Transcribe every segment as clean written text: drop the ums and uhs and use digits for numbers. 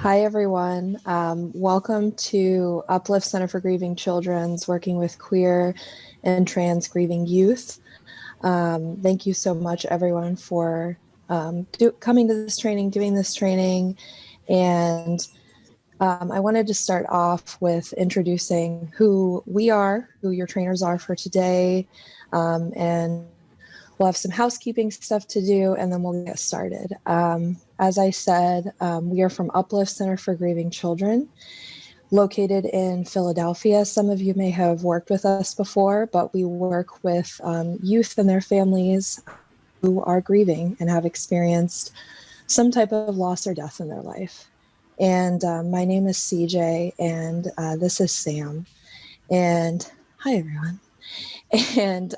Hi, everyone. Welcome to Uplift Center for Grieving Children's working with queer and trans grieving youth. Thank you so much, everyone, for coming to this training, doing this training. And I wanted to start off with introducing who we are, who your trainers are for today, and we'll have some housekeeping stuff to do, and then we'll get started. As I said, we are from Uplift Center for Grieving Children, located in Philadelphia. Some of you may have worked with us before, but we work with youth and their families who are grieving and have experienced some type of loss or death in their life. And my name is CJ, and this is Sam. And hi, everyone. And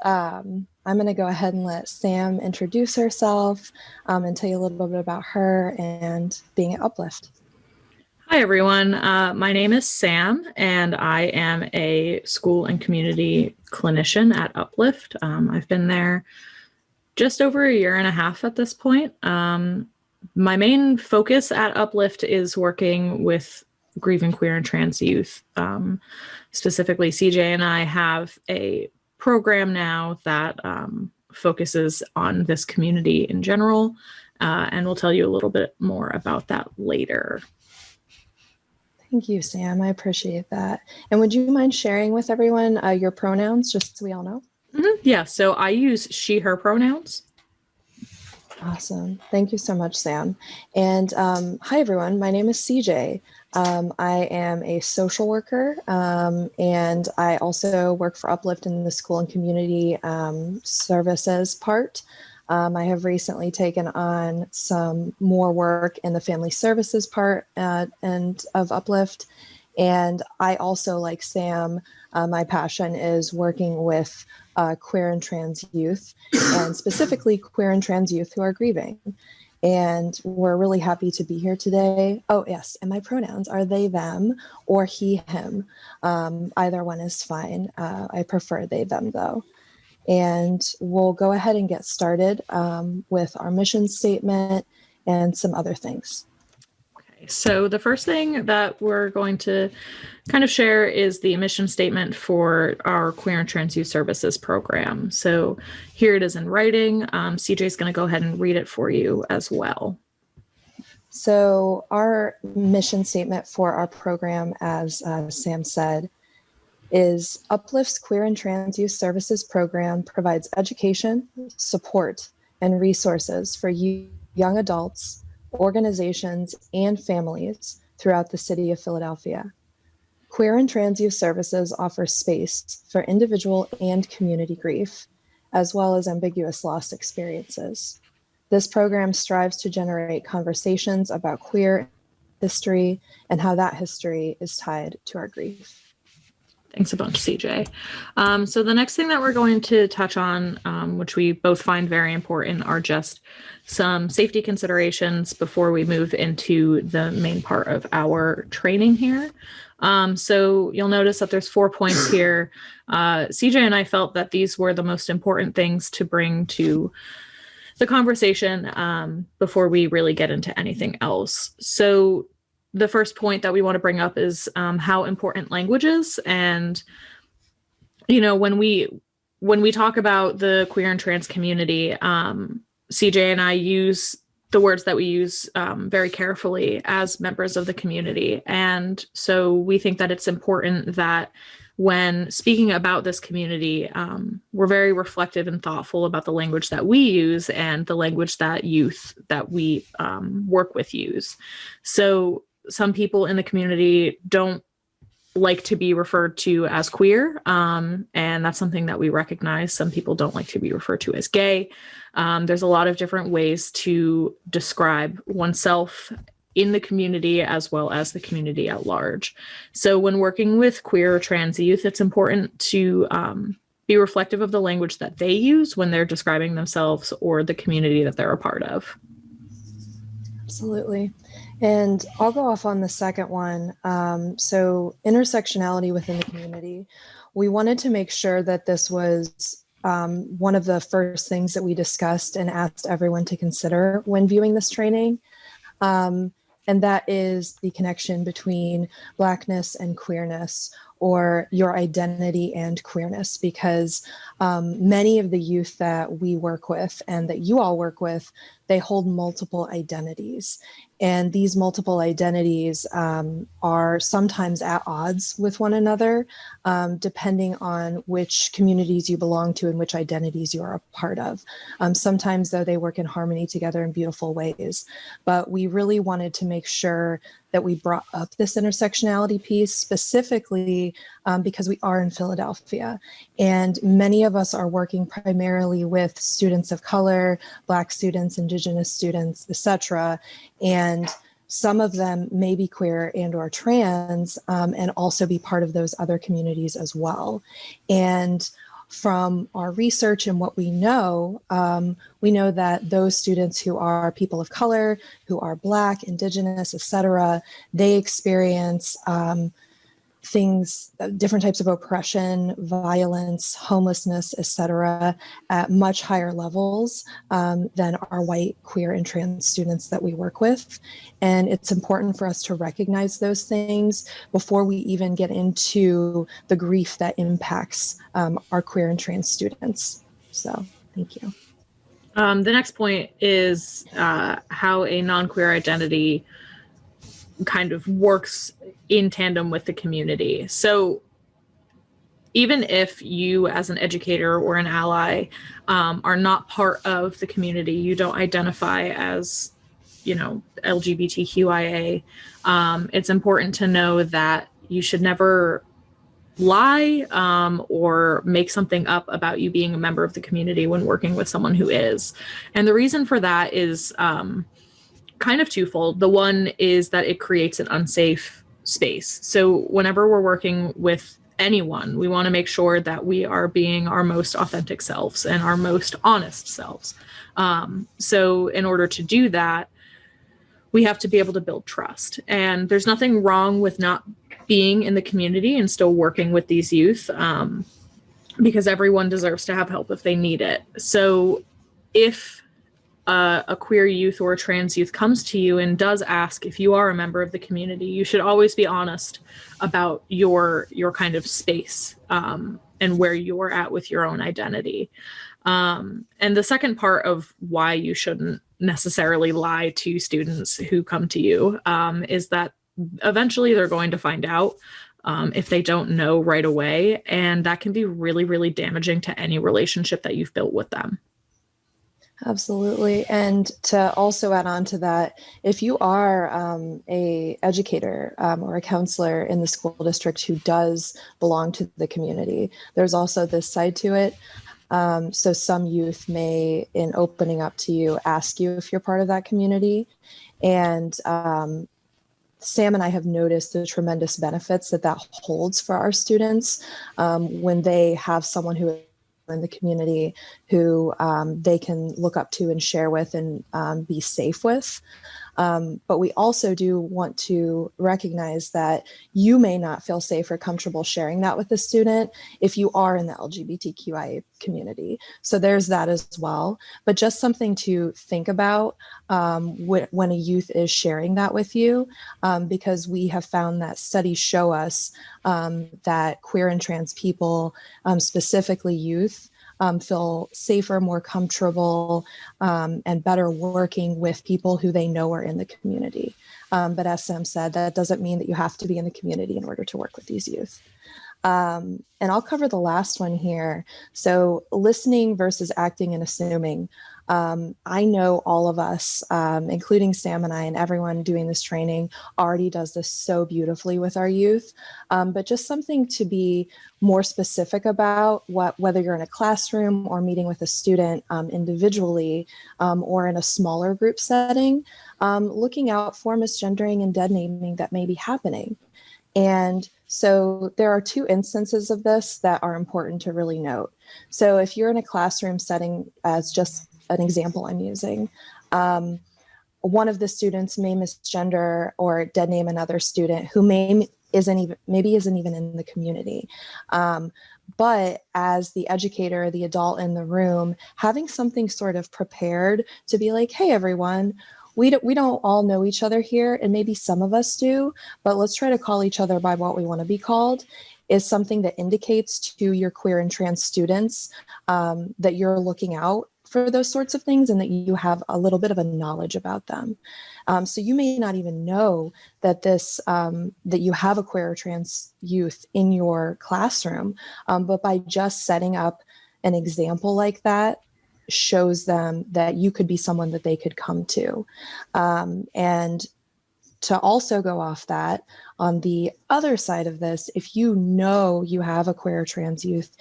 I'm going to go ahead and let Sam introduce herself and tell you a little bit about her and being at Uplift. Hi, everyone. My name is Sam, and I am a school and community clinician at Uplift. I've been there just over a year and a half at this point. My main focus at Uplift is working with grieving queer and trans youth. Specifically, CJ and I have a program now that focuses on this community in general, and we'll tell you a little bit more about that later. Thank you, Sam. I appreciate that. And would you mind sharing with everyone your pronouns, just so we all know? Yeah, so I use she, her pronouns. Awesome. Thank you so much, Sam. And hi, everyone. My name is CJ. I am a social worker, and I also work for Uplift in the school and community services part. I have recently taken on some more work in the family services part and of Uplift. And I also, like Sam, my passion is working with queer and trans youth, and specifically queer and trans youth who are grieving. And we're really happy to be here today. Oh, yes. And my pronouns are they, them, or he, him. Either one is fine. I prefer they, them, though. And we'll go ahead and get started with our mission statement and some other things. So the first thing that we're going to kind of share is the mission statement for our Queer and Trans Youth Services program. So here it is in writing. CJ is going to go ahead and read it for you as well. So our mission statement for our program, as Sam said, is Uplift's Queer and Trans Youth Services program provides education, support, and resources for young adults, organizations, and families throughout the city of Philadelphia. Queer and Trans Youth Services offers space for individual and community grief, as well as ambiguous loss experiences. This program strives to generate conversations about queer history and how that history is tied to our grief. Thanks a bunch, CJ. So the next thing that we're going to touch on, which we both find very important, are just some safety considerations before we move into the main part of our training here. So you'll notice that there's 4 points here. CJ and I felt that these were the most important things to bring to the conversation before we really get into anything else. So the first point that we want to bring up is how important language is. And, you know, when we talk about the queer and trans community, CJ and I use the words that we use very carefully as members of the community. And so we think that it's important that when speaking about this community, we're very reflective and thoughtful about the language that we use and the language that youth that we work with use. So some people in the community don't like to be referred to as queer, and that's something that we recognize. Some people don't like to be referred to as gay. There's a lot of different ways to describe oneself in the community as well as the community at large. So when working with queer or trans youth, it's important to be reflective of the language that they use when they're describing themselves or the community that they're a part of. Absolutely. And I'll go off on the second one. So intersectionality within the community. We wanted to make sure that this was one of the first things that we discussed and asked everyone to consider when viewing this training. And that is the connection between Blackness and queerness, or your identity and queerness, because many of the youth that we work with and that you all work with, they hold multiple identities. And these multiple identities are sometimes at odds with one another, depending on which communities you belong to and which identities you are a part of. Sometimes, though, they work in harmony together in beautiful ways. But we really wanted to make sure that we brought up this intersectionality piece specifically because we are in Philadelphia, and many of us are working primarily with students of color, Black students, Indigenous students, etc. And some of them may be queer and or trans, and also be part of those other communities as well. And from our research and what we know that those students who are people of color, who are Black, Indigenous, etc., they experience things, different types of oppression, violence, homelessness, etc., at much higher levels than our white, queer, and trans students that we work with. And it's important for us to recognize those things before we even get into the grief that impacts our queer and trans students. So, thank you. The next point is how a non-queer identity kind of works in tandem with the community. So even if you as an educator or an ally are not part of the community, you don't identify as, LGBTQIA, it's important to know that you should never lie or make something up about you being a member of the community when working with someone who is. And the reason for that is kind of twofold. The one is that it creates an unsafe space. So whenever we're working with anyone, we want to make sure that we are being our most authentic selves and our most honest selves. So in order to do that, we have to be able to build trust. And there's nothing wrong with not being in the community and still working with these youth, because everyone deserves to have help if they need it. So if a queer youth or a trans youth comes to you and does ask if you are a member of the community, you should always be honest about your kind of space and where you're at with your own identity. And the second part of why you shouldn't necessarily lie to students who come to you is that eventually they're going to find out if they don't know right away, and that can be really, really damaging to any relationship that you've built with them. Absolutely. And to also add on to that, if you are a educator or a counselor in the school district who does belong to the community, there's also this side to it. So some youth may, in opening up to you, ask you if you're part of that community. And Sam and I have noticed the tremendous benefits that holds for our students when they have someone who in the community who they can look up to and share with and be safe with. But we also do want to recognize that you may not feel safe or comfortable sharing that with the student if you are in the LGBTQIA community. So there's that as well. But just something to think about when a youth is sharing that with you, because we have found that studies show us that queer and trans people, specifically youth, feel safer, more comfortable, and better working with people who they know are in the community. But as Sam said, that doesn't mean that you have to be in the community in order to work with these youth. And I'll cover the last one here. So listening versus acting and assuming. I know all of us, including Sam and I and everyone doing this training, already does this so beautifully with our youth. But just something to be more specific about, whether you're in a classroom or meeting with a student individually or in a smaller group setting, looking out for misgendering and dead naming that may be happening. And so there are two instances of this that are important to really note. So if you're in a classroom setting, as just an example I'm using, one of the students may misgender or dead name another student who maybe isn't even in the community. But as the educator, the adult in the room, having something sort of prepared to be like, hey, everyone, we don't all know each other here, and maybe some of us do, but let's try to call each other by what we want to be called, is something that indicates to your queer and trans students that you're looking out for those sorts of things and that you have a little bit of a knowledge about them. So you may not even know that that you have a queer or trans youth in your classroom, but by just setting up an example like that shows them that you could be someone that they could come to. And to also go off that, on the other side of this, if you know you have a queer or trans youth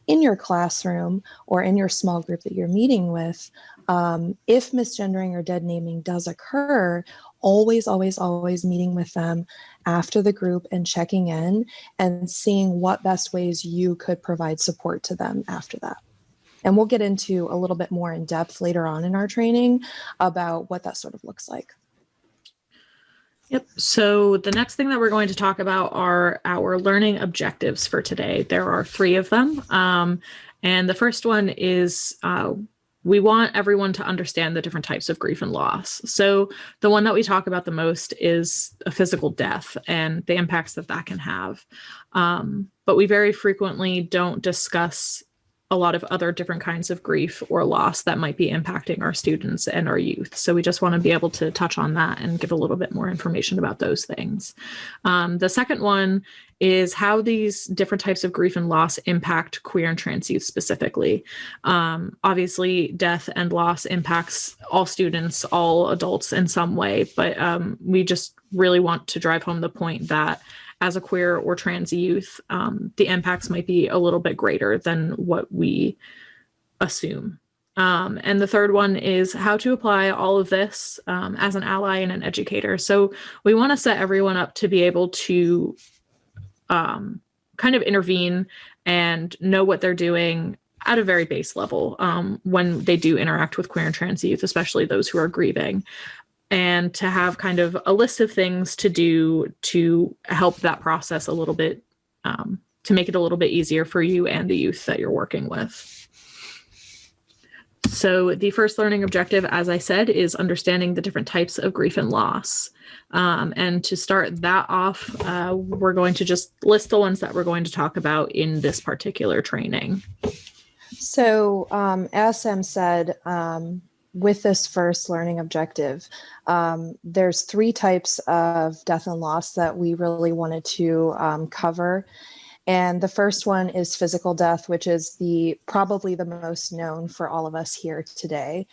in your classroom or in your small group that you're meeting with, if misgendering or dead naming does occur, always, always, always meeting with them after the group and checking in and seeing what best ways you could provide support to them after that. And we'll get into a little bit more in depth later on in our training about what that sort of looks like. Yep. So the next thing that we're going to talk about are our learning objectives for today. There are 3 of them. And the first one is we want everyone to understand the different types of grief and loss. So the one that we talk about the most is a physical death and the impacts that that can have. But we very frequently don't discuss a lot of other different kinds of grief or loss that might be impacting our students and our youth. So we just want to be able to touch on that and give a little bit more information about those things. The second one is how these different types of grief and loss impact queer and trans youth specifically. Obviously, death and loss impacts all students, all adults in some way, but we just really want to drive home the point that as a queer or trans youth, the impacts might be a little bit greater than what we assume. And the third one is how to apply all of this as an ally and an educator. So we want to set everyone up to be able to kind of intervene and know what they're doing at a very base level when they do interact with queer and trans youth, especially those who are grieving, and to have kind of a list of things to do to help that process a little bit, to make it a little bit easier for you and the youth that you're working with. So the first learning objective, as I said, is understanding the different types of grief and loss. And to start that off, we're going to just list the ones that we're going to talk about in this particular training. So as Sam said, with this first learning objective, there's 3 types of death and loss that we really wanted to cover. And the first one is physical death, which is probably the most known for all of us here today.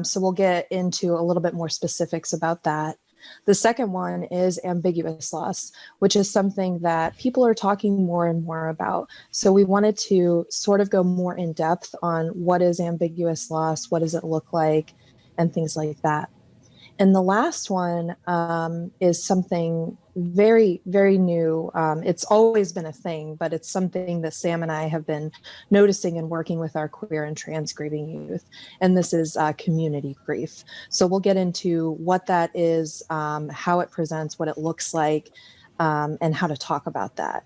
So we'll get into a little bit more specifics about that. The second one is ambiguous loss, which is something that people are talking more and more about. So we wanted to sort of go more in depth on what is ambiguous loss, what does it look like, and things like that. And the last one is something very, very new. It's always been a thing, but it's something that Sam and I have been noticing and working with our queer and trans grieving youth. And this is community grief. So we'll get into what that is, how it presents, what it looks like, and how to talk about that.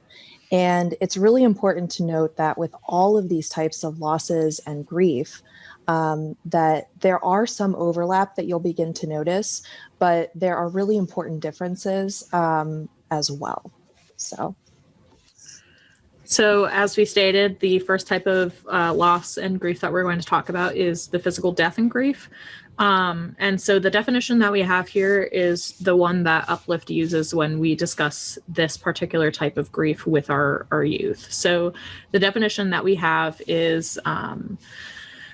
And it's really important to note that with all of these types of losses and grief, that there are some overlap that you'll begin to notice, but there are really important differences as well. So as we stated, the first type of loss and grief that we're going to talk about is the physical death and grief. And so the definition that we have here is the one that Uplift uses when we discuss this particular type of grief with our youth. So the definition that we have is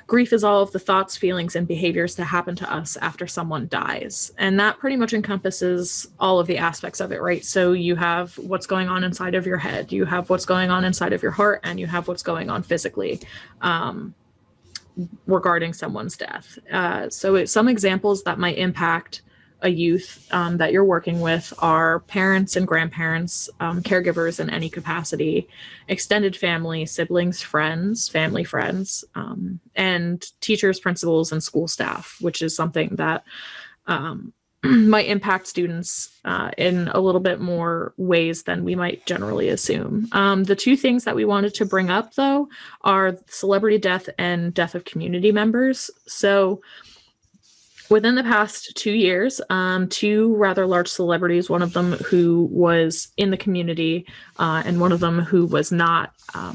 grief is all of the thoughts, feelings, and behaviors that happen to us after someone dies. And that pretty much encompasses all of the aspects of it, right? So you have what's going on inside of your head, you have what's going on inside of your heart, and you have what's going on physically regarding someone's death. So some examples that might impact a youth that you're working with are parents and grandparents, caregivers in any capacity, extended family, siblings, friends, family friends, and teachers, principals, and school staff, which is something that might impact students in a little bit more ways than we might generally assume. The 2 things that we wanted to bring up, though, are celebrity death and death of community members. So Within the past 2 years, two rather large celebrities, one of them who was in the community and one of them who was not,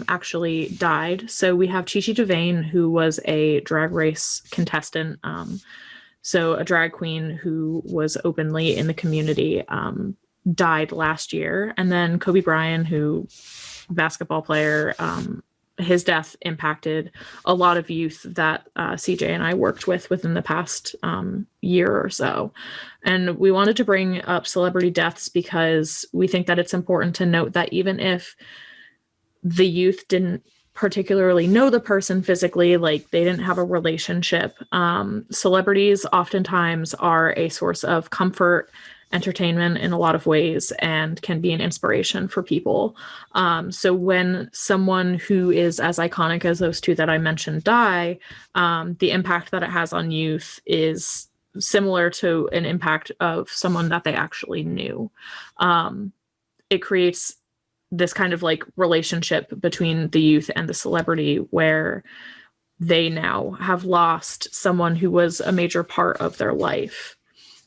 actually died. So we have Chi Chi DeVane, who was a drag race contestant. So a drag queen who was openly in the community, died last year. And then Kobe Bryant, who basketball player, his death impacted a lot of youth that CJ and I worked with within the past year or so. And we wanted to bring up celebrity deaths because we think that it's important to note that even if the youth didn't particularly know the person physically, like they didn't have a relationship, celebrities oftentimes are a source of comfort, entertainment in a lot of ways, and can be an inspiration for people. So when someone who is as iconic as those two that I mentioned die, the impact that it has on youth is similar to an impact of someone that they actually knew. It creates this kind of like relationship between the youth and the celebrity where they now have lost someone who was a major part of their life.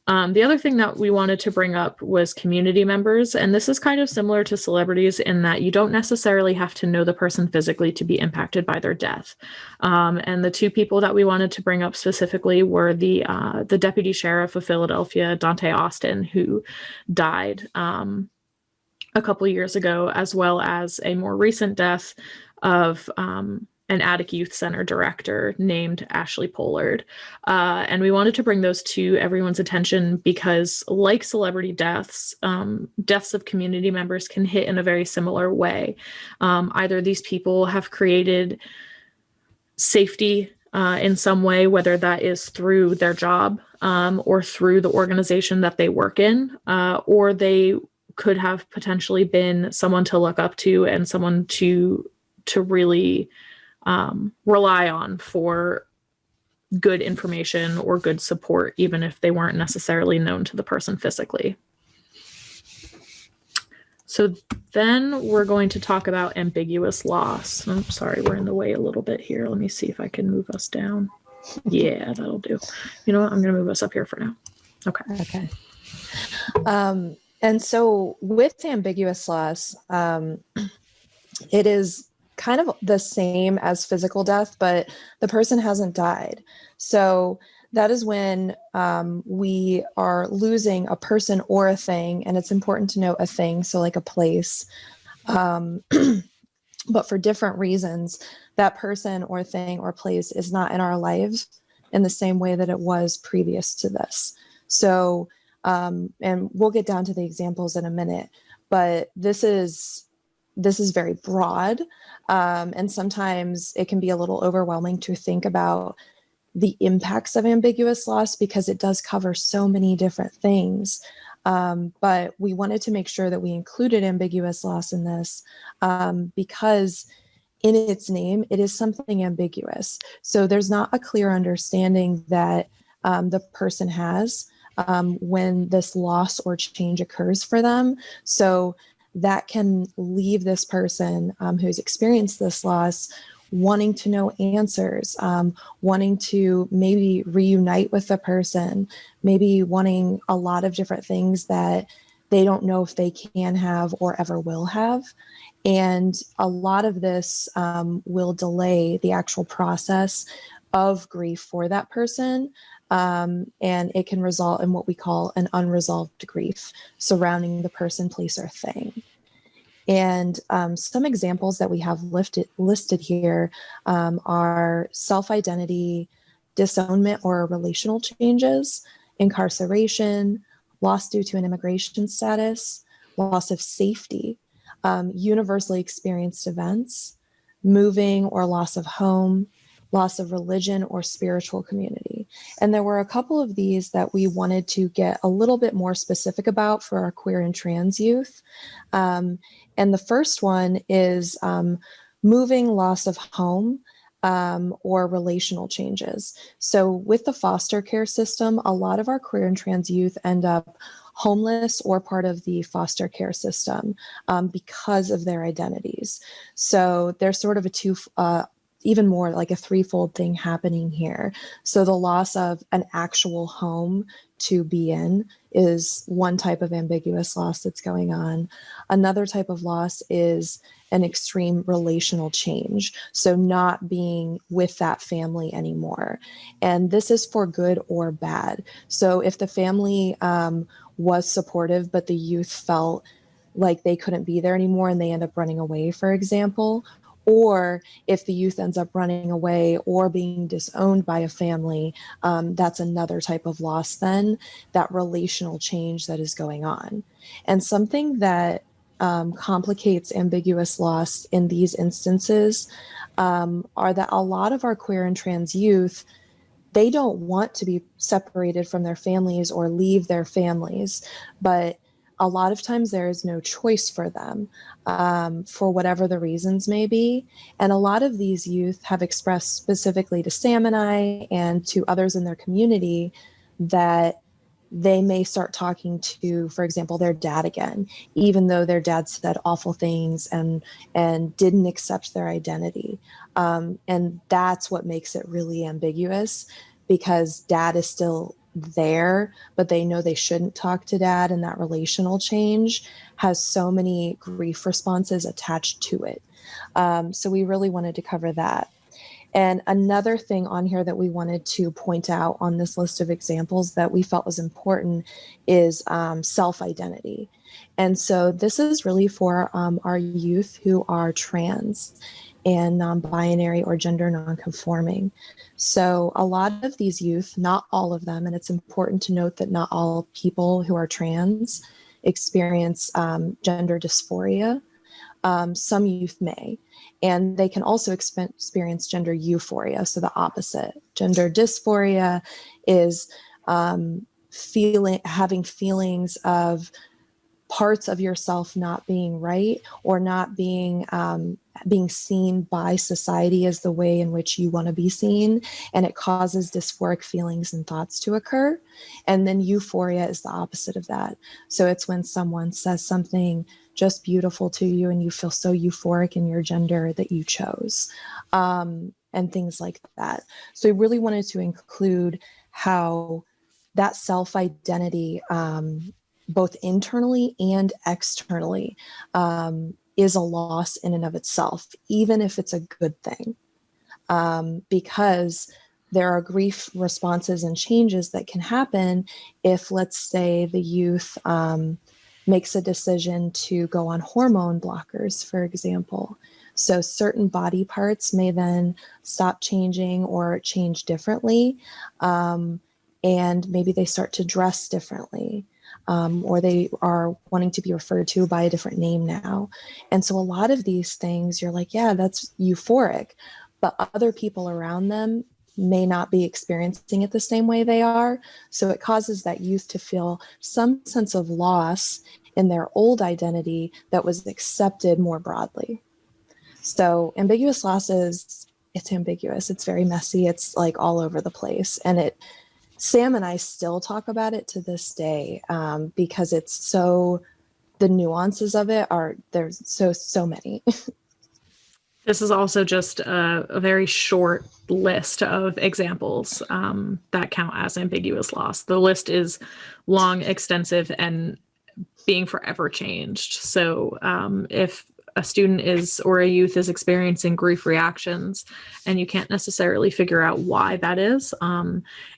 The other thing that we wanted to bring up was community members. And this is kind of similar to celebrities in that you don't necessarily have to know the person physically to be impacted by their death. And the two people that we wanted to bring up specifically were the deputy sheriff of Philadelphia, Dante Austin, who died a couple of years ago, as well as a more recent death of an Attic Youth Center director named Ashley Pollard. And we wanted to bring those to everyone's attention because, like celebrity deaths, deaths of community members can hit in a very similar way. Either these people have created safety in some way, whether that is through their job or through the organization that they work in, or they could have potentially been someone to look up to and someone to really rely on for good information or good support, even if they weren't necessarily known to the person physically. So then we're going to talk about ambiguous loss. I'm sorry, we're in the way a little bit here. Let me see if I can move us down. Yeah, that'll do. You know what? I'm going to move us up here for now. Okay. And so with ambiguous loss, it is kind of the same as physical death, but the person hasn't died. So that is when we are losing a person or a thing, and it's important to note a thing, so like a place, but for different reasons, that person or thing or place is not in our lives in the same way that it was previous to this. So and we'll get down to the examples in a minute, but this is very broad. And sometimes it can be a little overwhelming to think about the impacts of ambiguous loss because it does cover so many different things. But we wanted to make sure that we included ambiguous loss in this because in its name, it is something ambiguous. So there's not a clear understanding that the person has when this loss or change occurs for them. So that can leave this person who's experienced this loss wanting to know answers, wanting to maybe reunite with the person, maybe wanting a lot of different things that they don't know if they can have or ever will have. And a lot of this will delay the actual process of grief for that person. And it can result in what we call an unresolved grief surrounding the person, place, or thing. And some examples that we have listed here are self-identity, disownment or relational changes, incarceration, loss due to an immigration status, loss of safety, universally experienced events, moving or loss of home, loss of religion or spiritual community. And there were a couple of these that we wanted to get a little bit more specific about for our queer and trans youth. And the first one is moving, loss of home, or relational changes. So with the foster care system, a lot of our queer and trans youth end up homeless or part of the foster care system because of their identities. So there's sort of a even more like a threefold thing happening here. So the loss of an actual home to be in is one type of ambiguous loss that's going on. Another type of loss is an extreme relational change. So not being with that family anymore. And this is for good or bad. So if the family was supportive, but the youth felt like they couldn't be there anymore and they end up running away, for example, or if the youth ends up running away or being disowned by a family, that's another type of loss then, that relational change that is going on. And something that complicates ambiguous loss in these instances are that a lot of our queer and trans youth, they don't want to be separated from their families or leave their families, but a lot of times there is no choice for them for whatever the reasons may be. And a lot of these youth have expressed specifically to Sam and I and to others in their community that they may start talking to, for example, their dad again, even though their dad said awful things and didn't accept their identity. And that's what makes it really ambiguous, because dad is still there, but they know they shouldn't talk to dad, and that relational change has so many grief responses attached to it. So we really wanted to cover that. And another thing on here that we wanted to point out on this list of examples that we felt was important is self-identity. And so this is really for our youth who are trans and non-binary or gender non-conforming. So a lot of these youth, not all of them, and it's important to note that not all people who are trans experience gender dysphoria. Some youth may, and they can also experience gender euphoria, so the opposite. Gender dysphoria is having feelings of parts of yourself not being right, or not being seen by society as the way in which you want to be seen, and it causes dysphoric feelings and thoughts to occur. And then euphoria is the opposite of that. So it's when someone says something just beautiful to you and you feel so euphoric in your gender that you chose, and things like that. So we really wanted to include how that self-identity, both internally and externally, is a loss in and of itself, even if it's a good thing, because there are grief responses and changes that can happen if, let's say, the youth makes a decision to go on hormone blockers, for example. So certain body parts may then stop changing or change differently, and maybe they start to dress differently. Or they are wanting to be referred to by a different name now. And so a lot of these things, you're like, yeah, that's euphoric, but other people around them may not be experiencing it the same way they are. So it causes that youth to feel some sense of loss in their old identity that was accepted more broadly. So ambiguous loss it's ambiguous. It's very messy. It's like all over the place. And Sam and I still talk about it to this day, because the nuances of it there's so many. This is also just a very short list of examples that count as ambiguous loss. The list is long, extensive, and being forever changed. So if a student or a youth is experiencing grief reactions and you can't necessarily figure out why that is,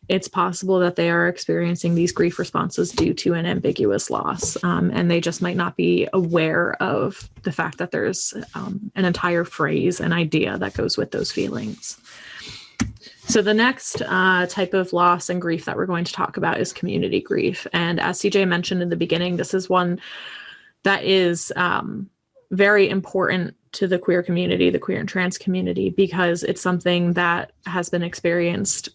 it's possible that they are experiencing these grief responses due to an ambiguous loss. And they just might not be aware of the fact that there's an entire phrase, an idea that goes with those feelings. So the next type of loss and grief that we're going to talk about is community grief. And as CJ mentioned in the beginning, this is one that is very important to the queer community, the queer and trans community, because it's something that has been experienced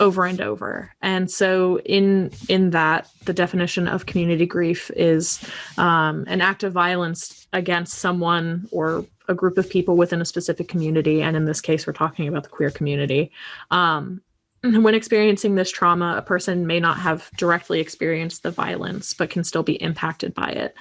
over and over. And so in that, the definition of community grief is an act of violence against someone or a group of people within a specific community. And in this case, we're talking about the queer community, when experiencing this trauma, a person may not have directly experienced the violence, but can still be impacted by it.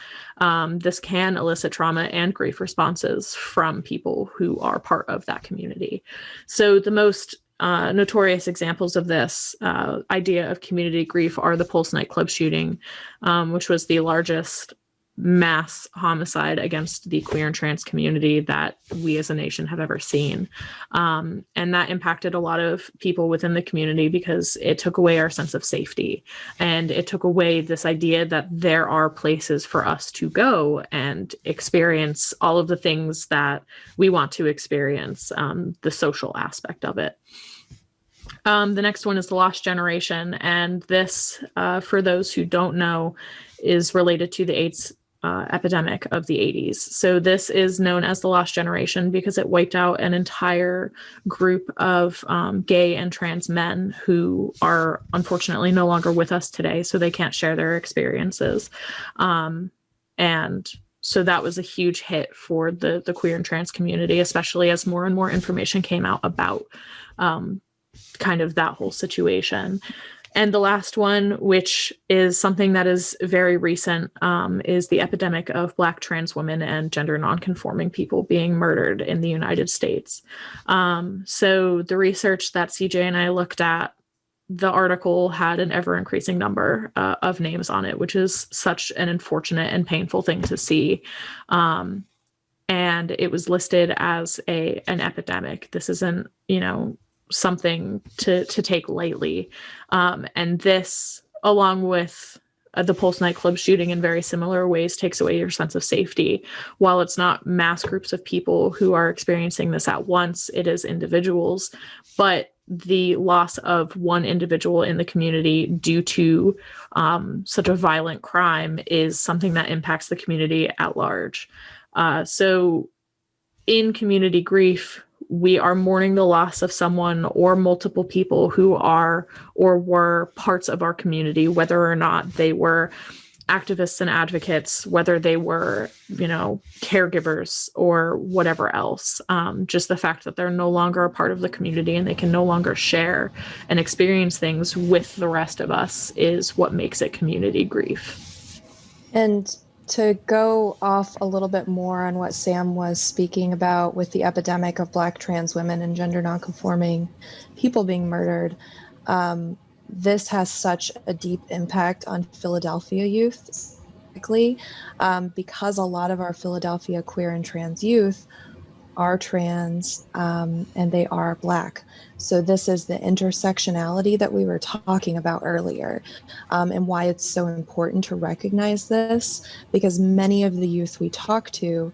This can elicit trauma and grief responses from people who are part of that community. So the most notorious examples of this idea of community grief are the Pulse nightclub shooting, which was the largest mass homicide against the queer and trans community that we as a nation have ever seen. And that impacted a lot of people within the community because it took away our sense of safety. And it took away this idea that there are places for us to go and experience all of the things that we want to experience, the social aspect of it. The next one is the Lost Generation. And this, for those who don't know, is related to the AIDS epidemic of the 80s. So this is known as the Lost Generation because it wiped out an entire group of gay and trans men who are unfortunately no longer with us today, so they can't share their experiences. And so that was a huge hit for the queer and trans community, especially as more and more information came out about kind of that whole situation. And the last one, which is something that is very recent, is the epidemic of Black trans women and gender nonconforming people being murdered in the United States. So the research that CJ and I looked at, the article had an ever-increasing number of names on it, which is such an unfortunate and painful thing to see. And it was listed as an epidemic. This isn't, something to take lightly. And this, along with the Pulse nightclub shooting in very similar ways, takes away your sense of safety. While it's not mass groups of people who are experiencing this at once, it is individuals. But the loss of one individual in the community due to such a violent crime is something that impacts the community at large. So in community grief, we are mourning the loss of someone or multiple people who are or were parts of our community, whether or not they were activists and advocates, whether they were, caregivers or whatever else. Just the fact that they're no longer a part of the community and they can no longer share and experience things with the rest of us is what makes it community grief. And to go off a little bit more on what Sam was speaking about with the epidemic of Black trans women and gender nonconforming people being murdered, this has such a deep impact on Philadelphia youth, specifically, because a lot of our Philadelphia queer and trans youth are trans and they are Black. So this is the intersectionality that we were talking about earlier, and why it's so important to recognize this, because many of the youth we talk to,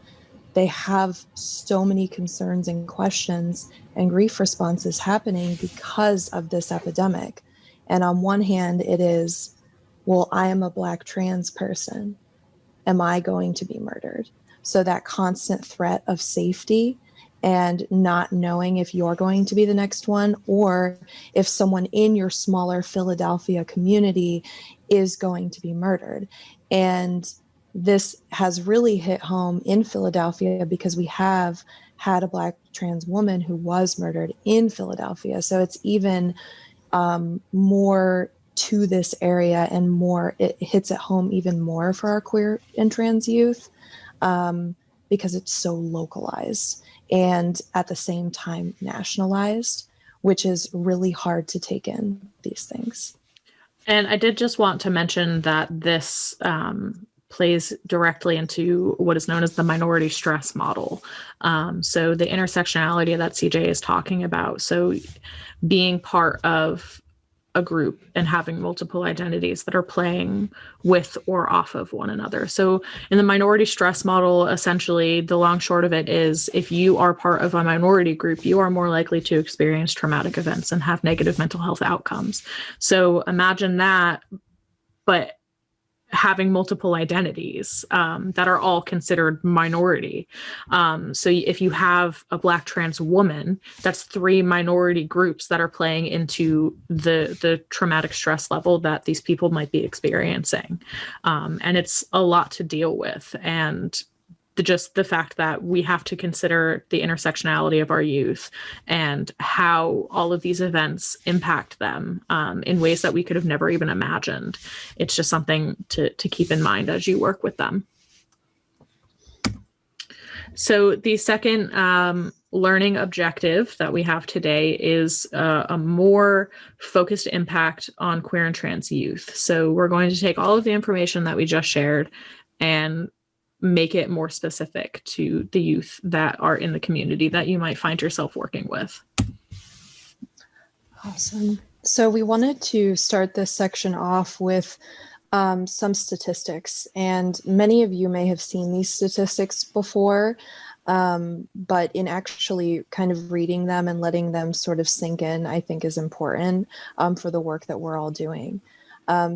they have so many concerns and questions and grief responses happening because of this epidemic. And on one hand, it is, well, I am a Black trans person. Am I going to be murdered? So that constant threat of safety and not knowing if you're going to be the next one, or if someone in your smaller Philadelphia community is going to be murdered. And this has really hit home in Philadelphia because we have had a Black trans woman who was murdered in Philadelphia. So it's even more to this area, and more, it hits at home even more for our queer and trans youth, because it's so localized and at the same time nationalized, which is really hard to take in these things. And I did just want to mention that this plays directly into what is known as the minority stress model. So the intersectionality that CJ is talking about. So being part of a group and having multiple identities that are playing with or off of one another. So in the minority stress model, essentially the long short of it is, if you are part of a minority group, you are more likely to experience traumatic events and have negative mental health outcomes. So imagine that, but having multiple identities that are all considered minority. So if you have a Black trans woman, that's 3 minority groups that are playing into the traumatic stress level that these people might be experiencing. And it's a lot to deal with. And just the fact that we have to consider the intersectionality of our youth and how all of these events impact them in ways that we could have never even imagined. It's just something to keep in mind as you work with them. So the second learning objective that we have today is a more focused impact on queer and trans youth. So we're going to take all of the information that we just shared and make it more specific to the youth that are in the community that you might find yourself working with. Awesome. So we wanted to start this section off with some statistics, and many of you may have seen these statistics before, but in actually kind of reading them and letting them sort of sink in, I think is important for the work that we're all doing.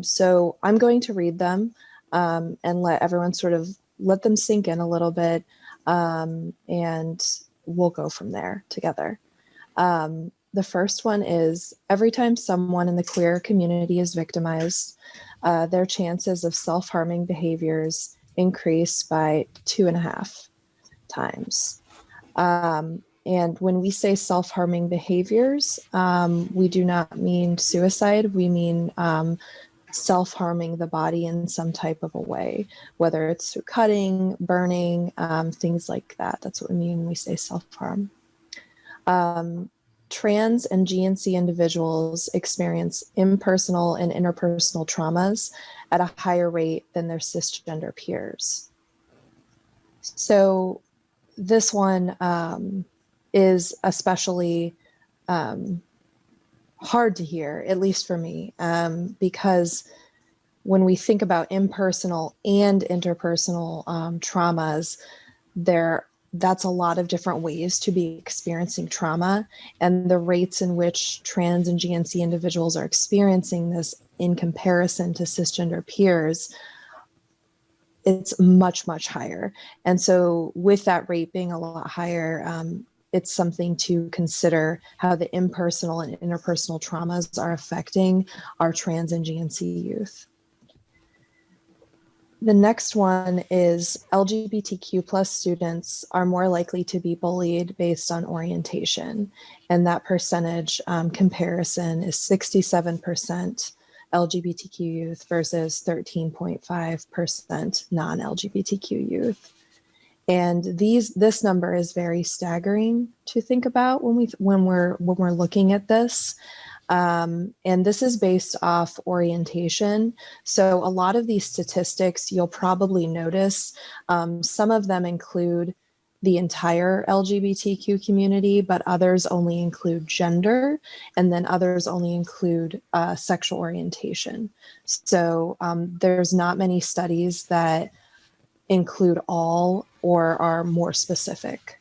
So I'm going to read them and let everyone sort of let them sink in a little bit, and we'll go from there together. The first one is, every time someone in the queer community is victimized, their chances of self-harming behaviors increase by 2.5 times. And when we say self-harming behaviors, we do not mean suicide. We mean self-harming the body in some type of a way, whether it's through cutting, burning, things like that. That's what we mean when we say self-harm. Trans and GNC individuals experience impersonal and interpersonal traumas at a higher rate than their cisgender peers. So this one is especially hard to hear, at least for me, because when we think about impersonal and interpersonal traumas, that's a lot of different ways to be experiencing trauma, and the rates in which trans and GNC individuals are experiencing this in comparison to cisgender peers, it's much, much higher. And so with that rate being a lot higher, it's something to consider how the impersonal and interpersonal traumas are affecting our trans and GNC youth. The next one is LGBTQ plus students are more likely to be bullied based on orientation. And that percentage comparison is 67% LGBTQ youth versus 13.5% non-LGBTQ youth. And this number is very staggering to think about when we're looking at this. And this is based off orientation. So a lot of these statistics, you'll probably notice, some of them include the entire LGBTQ community, but others only include gender, and then others only include sexual orientation. So there's not many studies that include all or are more specific.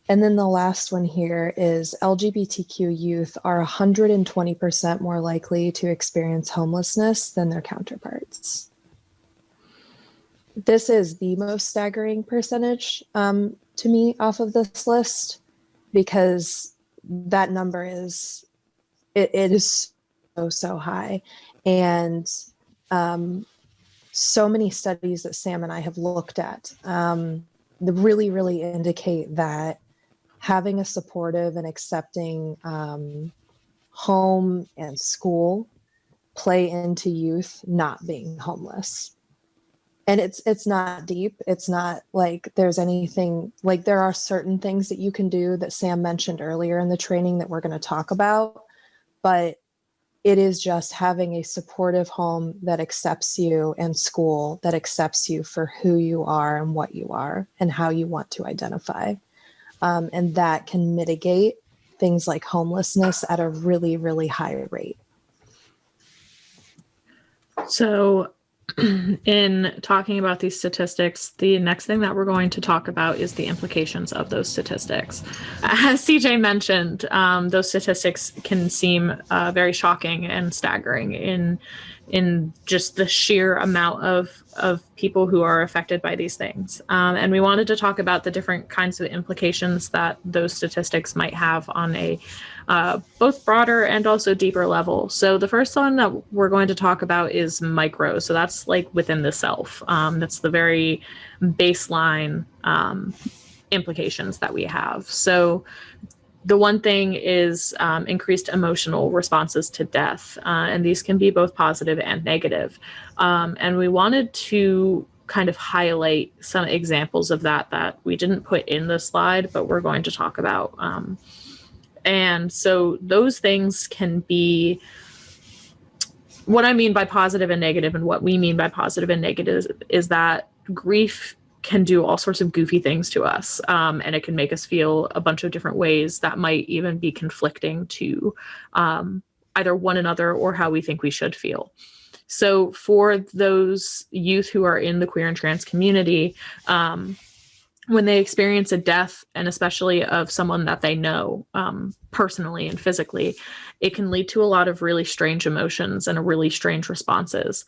And then the last one here is LGBTQ youth are 120% more likely to experience homelessness than their counterparts. This is the most staggering percentage to me off of this list, because that number is, it is so high. And so many studies that Sam and I have looked at really indicate that having a supportive and accepting home and school play into youth not being homeless. And it's not deep. It's not like there's anything, like there are certain things that you can do that Sam mentioned earlier in the training that we're going to talk about, but it is just having a supportive home that accepts you and school that accepts you for who you are and what you are and how you want to identify. And that can mitigate things like homelessness at a really high rate. So in talking about these statistics, the next thing that we're going to talk about is the implications of those statistics. As CJ mentioned, those statistics can seem very shocking and staggering in in just the sheer amount of people who are affected by these things. And we wanted to talk about the different kinds of implications that those statistics might have on a both broader and also deeper level. So the first one that we're going to talk about is micro. So that's like within the self. That's the very baseline implications that we have. So the one thing is increased emotional responses to death, and these can be both positive and negative. And we wanted to kind of highlight some examples of that we didn't put in the slide, but we're going to talk about. And so those things can be what I mean by positive and negative, and what we mean by positive and negative is that grief can do all sorts of goofy things to us, and it can make us feel a bunch of different ways that might even be conflicting to either one another or how we think we should feel. So for those youth who are in the queer and trans community, when they experience a death, and especially of someone that they know personally and physically, it can lead to a lot of really strange emotions and really strange responses.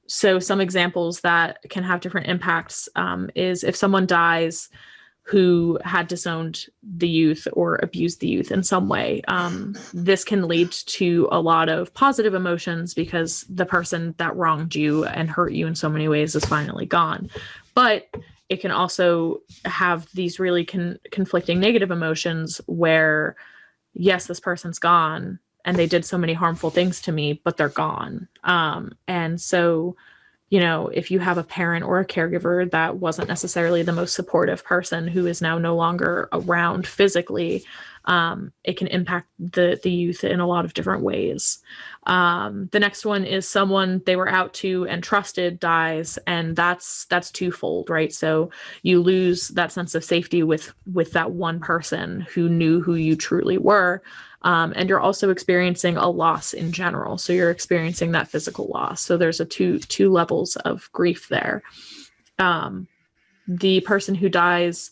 So some examples that can have different impacts is if someone dies who had disowned the youth or abused the youth in some way, this can lead to a lot of positive emotions because the person that wronged you and hurt you in so many ways is finally gone. But it can also have these really conflicting negative emotions where, yes, this person's gone, and they did so many harmful things to me, but they're gone. And so, you know, if you have a parent or a caregiver that wasn't necessarily the most supportive person who is now no longer around physically, it can impact the youth in a lot of different ways. The next one is someone they were out to and trusted dies, and that's twofold, right? So you lose that sense of safety with that one person who knew who you truly were. And you're also experiencing a loss in general. So you're experiencing that physical loss. So there's a two levels of grief there. The person who dies,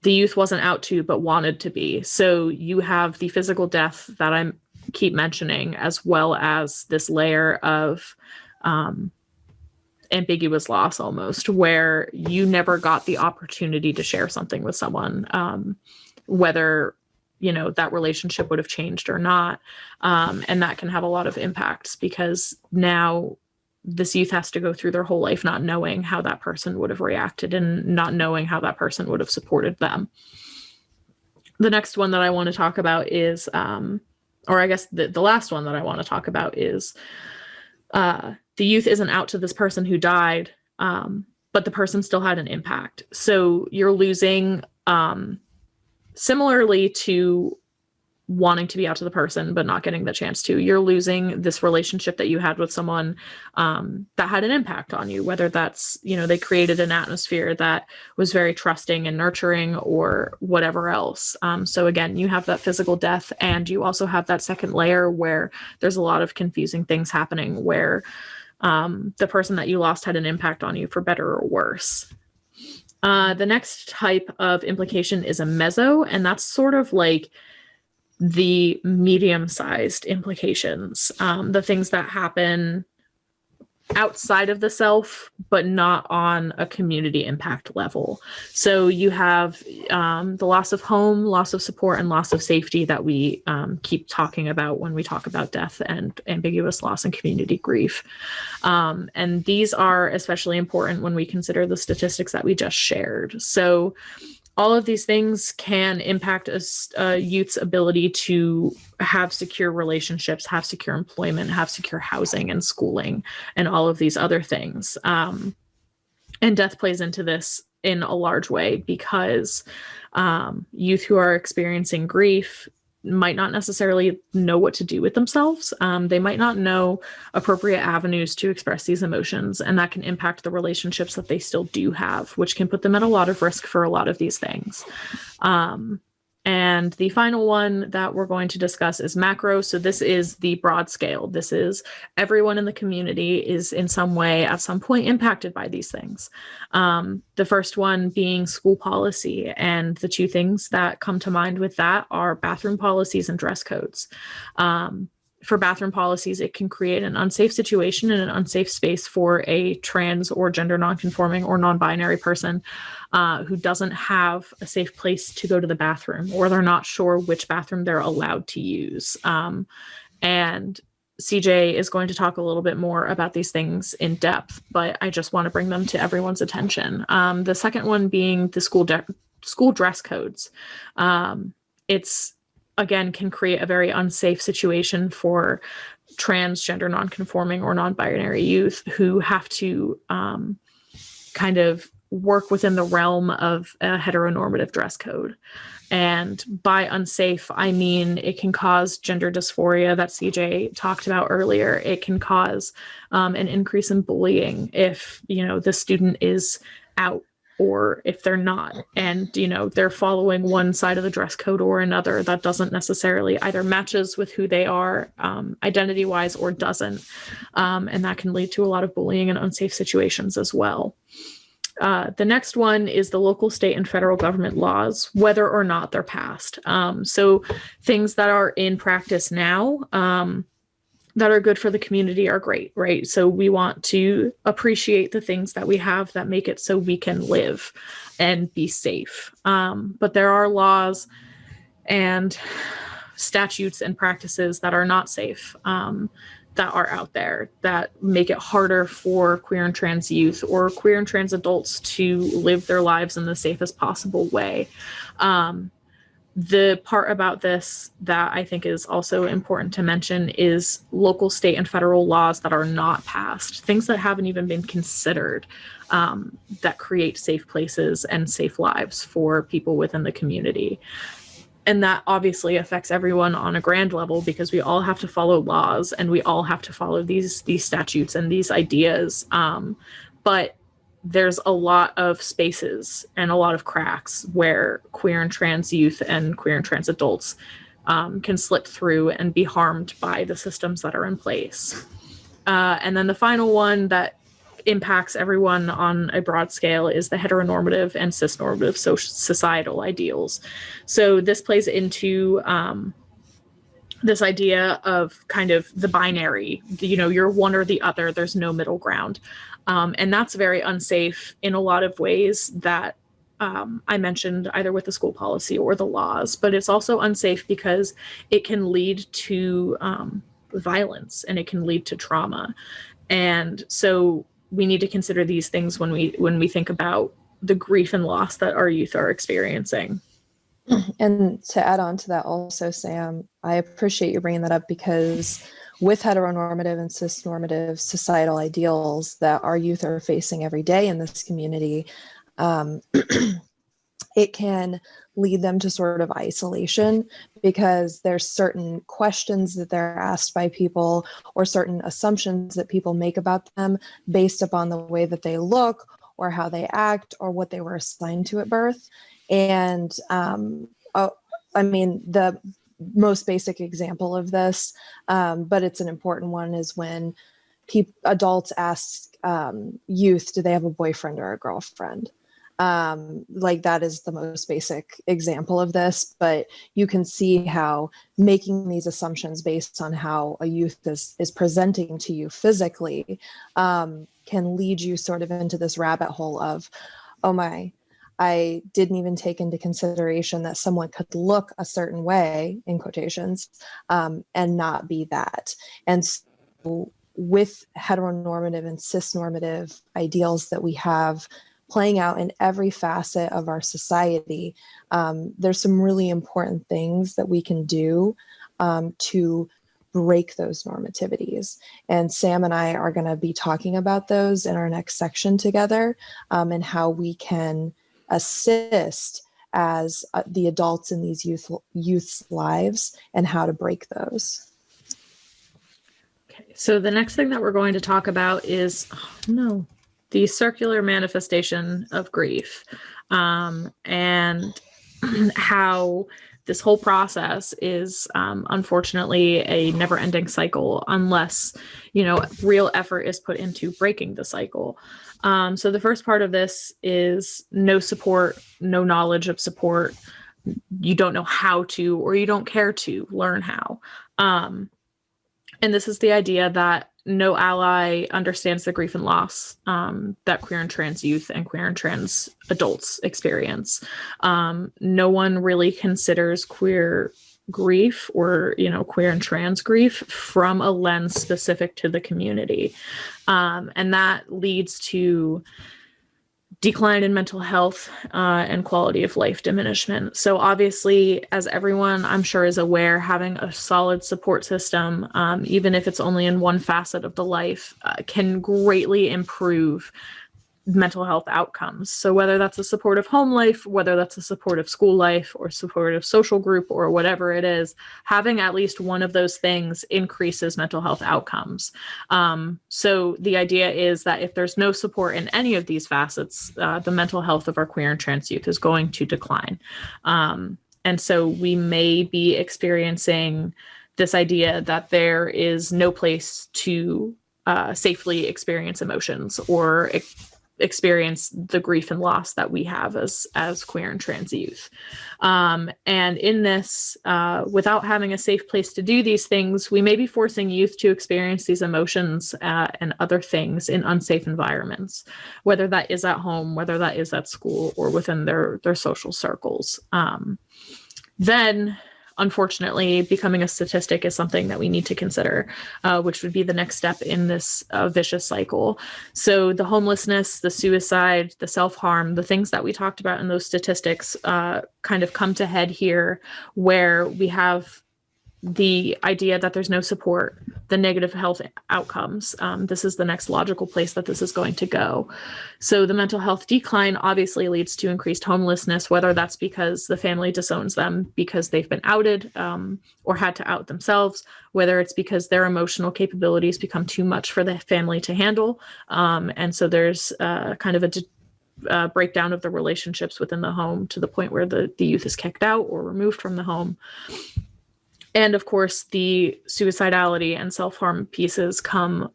the youth wasn't out to, but wanted to be. So you have the physical death that I keep mentioning, as well as this layer of ambiguous loss almost, where you never got the opportunity to share something with someone, whether you know that relationship would have changed or not, and that can have a lot of impacts because now this youth has to go through their whole life not knowing how that person would have reacted and not knowing how that person would have supported them. The next one that I want to talk about is, or I guess the last one that I want to talk about is the youth isn't out to this person who died, but the person still had an impact. So you're losing, similarly to wanting to be out to the person but not getting the chance to, you're losing this relationship that you had with someone that had an impact on you, whether that's, you know, they created an atmosphere that was very trusting and nurturing or whatever else. So again, you have that physical death, and you also have that second layer where there's a lot of confusing things happening where the person that you lost had an impact on you for better or worse. The next type of implication is a meso, and that's sort of like the medium-sized implications, the things that happen outside of the self, but not on a community impact level. So you have the loss of home, loss of support, and loss of safety that we keep talking about when we talk about death and ambiguous loss and community grief. And these are especially important when we consider the statistics that we just shared. So all of these things can impact a youth's ability to have secure relationships, have secure employment, have secure housing and schooling, and all of these other things. And death plays into this in a large way because youth who are experiencing grief might not necessarily know what to do with themselves. They might not know appropriate avenues to express these emotions, and that can impact the relationships that they still do have, which can put them at a lot of risk for a lot of these things. And the final one that we're going to discuss is macro. So this is the broad scale. This is everyone in the community is in some way at some point impacted by these things. The first one being school policy. And the two things that come to mind with that are bathroom policies and dress codes. for bathroom policies, it can create an unsafe situation and an unsafe space for a trans or gender nonconforming or non-binary person who doesn't have a safe place to go to the bathroom, or they're not sure which bathroom they're allowed to use. And CJ is going to talk a little bit more about these things in depth, but I just want to bring them to everyone's attention. The second one being the school dress codes. It's, again, can create a very unsafe situation for transgender nonconforming or non-binary youth who have to kind of work within the realm of a heteronormative dress code. And by unsafe, I mean it can cause gender dysphoria that CJ talked about earlier. It can cause an increase in bullying if, the student is out, or if they're not, and, they're following one side of the dress code or another that doesn't necessarily either matches with who they are identity-wise or doesn't. And that can lead to a lot of bullying and unsafe situations as well. The next one is the local, state, and federal government laws, whether or not they're passed. So things that are in practice now that are good for the community are great, right? So we want to appreciate the things that we have that make it so we can live and be safe. But there are laws and statutes and practices that are not safe, that are out there that make it harder for queer and trans youth or queer and trans adults to live their lives in the safest possible way. The part about this that I think is also important to mention is local, state, and federal laws that are not passed, things that haven't even been considered, that create safe places and safe lives for people within the community. And that obviously affects everyone on a grand level because we all have to follow laws and we all have to follow these statutes and these ideas. But there's a lot of spaces and a lot of cracks where queer and trans youth and queer and trans adults can slip through and be harmed by the systems that are in place. And then the final one that impacts everyone on a broad scale is the heteronormative and cisnormative societal ideals. So this plays into this idea of kind of the binary, you're one or the other, there's no middle ground. And that's very unsafe in a lot of ways that I mentioned, either with the school policy or the laws, but it's also unsafe because it can lead to violence and it can lead to trauma. And so we need to consider these things when we think about the grief and loss that our youth are experiencing. And to add on to that also, Sam, I appreciate you bringing that up because with heteronormative and cisnormative societal ideals that our youth are facing every day in this community, it can lead them to sort of isolation because there's certain questions that they're asked by people or certain assumptions that people make about them based upon the way that they look or how they act or what they were assigned to at birth. And the most basic example of this, but it's an important one, is when adults ask youth, do they have a boyfriend or a girlfriend? That is the most basic example of this, but you can see how making these assumptions based on how a youth is presenting to you physically can lead you sort of into this rabbit hole of, oh my, I didn't even take into consideration that someone could look a certain way, in quotations, and not be that. And so with heteronormative and cisnormative ideals that we have playing out in every facet of our society, there's some really important things that we can do to break those normativities. And Sam and I are going to be talking about those in our next section together, and how we can assist as the adults in these youth's lives and how to break those. Okay, so the next thing that we're going to talk about is, the circular manifestation of grief, and how this whole process is unfortunately a never-ending cycle unless, real effort is put into breaking the cycle. So the first part of this is no support, no knowledge of support. You don't know how to, or you don't care to learn how. And this is the idea that no ally understands the grief and loss that queer and trans youth and queer and trans adults experience. No one really considers queer grief or, queer and trans grief from a lens specific to the community. And that leads to decline in mental health and quality of life diminishment. So obviously, as everyone I'm sure is aware, having a solid support system, even if it's only in one facet of the life, can greatly improve mental health outcomes. So whether that's a supportive home life, whether that's a supportive school life or supportive social group or whatever it is, having at least one of those things increases mental health outcomes. So the idea is that if there's no support in any of these facets, the mental health of our queer and trans youth is going to decline. And so we may be experiencing this idea that there is no place to safely experience emotions or experience the grief and loss that we have as queer and trans youth. And in this, without having a safe place to do these things, we may be forcing youth to experience these emotions and other things in unsafe environments, whether that is at home, whether that is at school, or within their social circles. Then unfortunately, becoming a statistic is something that we need to consider, which would be the next step in this vicious cycle. So the homelessness, the suicide, the self-harm, the things that we talked about in those statistics kind of come to head here, where we have the idea that there's no support, the negative health outcomes. This is the next logical place that this is going to go. So the mental health decline obviously leads to increased homelessness, whether that's because the family disowns them because they've been outed or had to out themselves, whether it's because their emotional capabilities become too much for the family to handle. And so there's kind of a breakdown of the relationships within the home to the point where the youth is kicked out or removed from the home. And of course, the suicidality and self-harm pieces come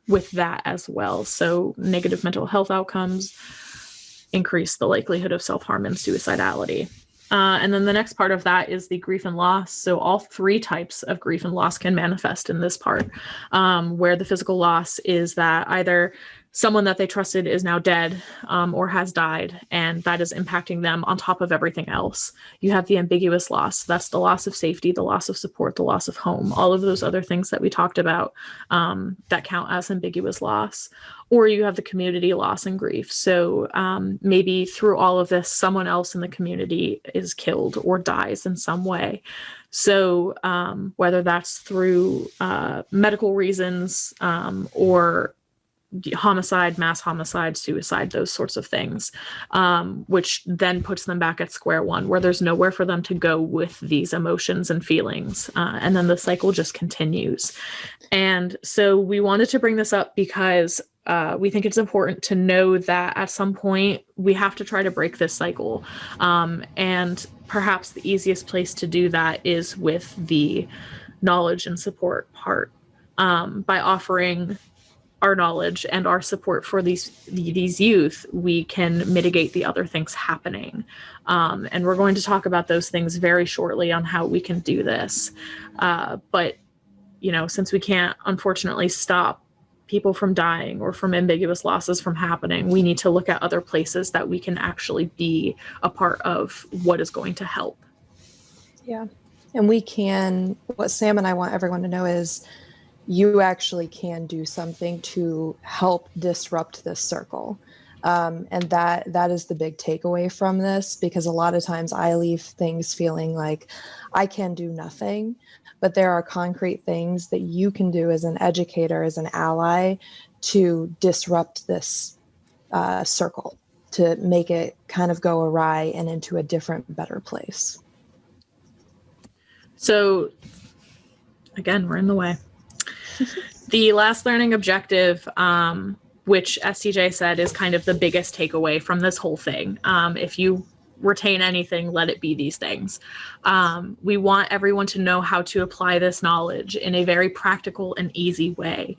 with that as well. So negative mental health outcomes increase the likelihood of self-harm and suicidality. And then the next part of that is the grief and loss. So all three types of grief and loss can manifest in this part, where the physical loss is that either someone that they trusted is now dead or has died, and that is impacting them on top of everything else. You have the ambiguous loss. That's the loss of safety, the loss of support, the loss of home, all of those other things that we talked about that count as ambiguous loss. Or you have the community loss and grief. So maybe through all of this, someone else in the community is killed or dies in some way. So whether that's through medical reasons or homicide, mass homicide, suicide, those sorts of things, which then puts them back at square one, where there's nowhere for them to go with these emotions and feelings. And then the cycle just continues. And so we wanted to bring this up because we think it's important to know that at some point we have to try to break this cycle. And perhaps the easiest place to do that is with the knowledge and support part, by offering our knowledge and our support for these youth, we can mitigate the other things happening. And we're going to talk about those things very shortly on how we can do this. But, since we can't unfortunately stop people from dying or from ambiguous losses from happening, we need to look at other places that we can actually be a part of what is going to help. Yeah. And what Sam and I want everyone to know is you actually can do something to help disrupt this circle. And that is the big takeaway from this, because a lot of times I leave things feeling like I can do nothing, but there are concrete things that you can do as an educator, as an ally, to disrupt this circle, to make it kind of go awry and into a different, better place. So again, we're in the way. The last learning objective, which STJ said is kind of the biggest takeaway from this whole thing. If you retain anything, let it be these things. We want everyone to know how to apply this knowledge in a very practical and easy way,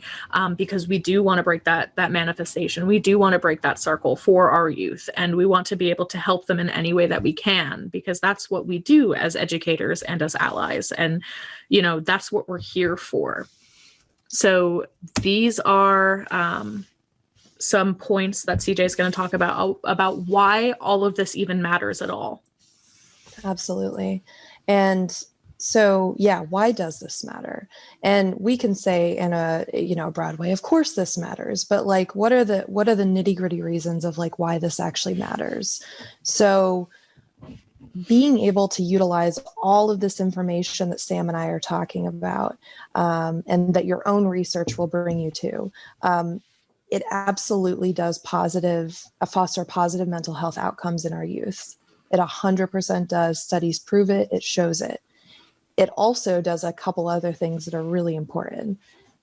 because we do want to break that manifestation. We do want to break that circle for our youth, and we want to be able to help them in any way that we can, because that's what we do as educators and as allies. And, that's what we're here for. So these are some points that CJ is going to talk about why all of this even matters at all. Absolutely. And so, yeah, why does this matter? And we can say in a, broad way, of course this matters, but like, what are the nitty-gritty reasons of like why this actually matters? So being able to utilize all of this information that Sam and I are talking about, and that your own research will bring you to, it absolutely does foster positive mental health outcomes in our youth. It 100% does. Studies prove it. It shows it. It also does a couple other things that are really important.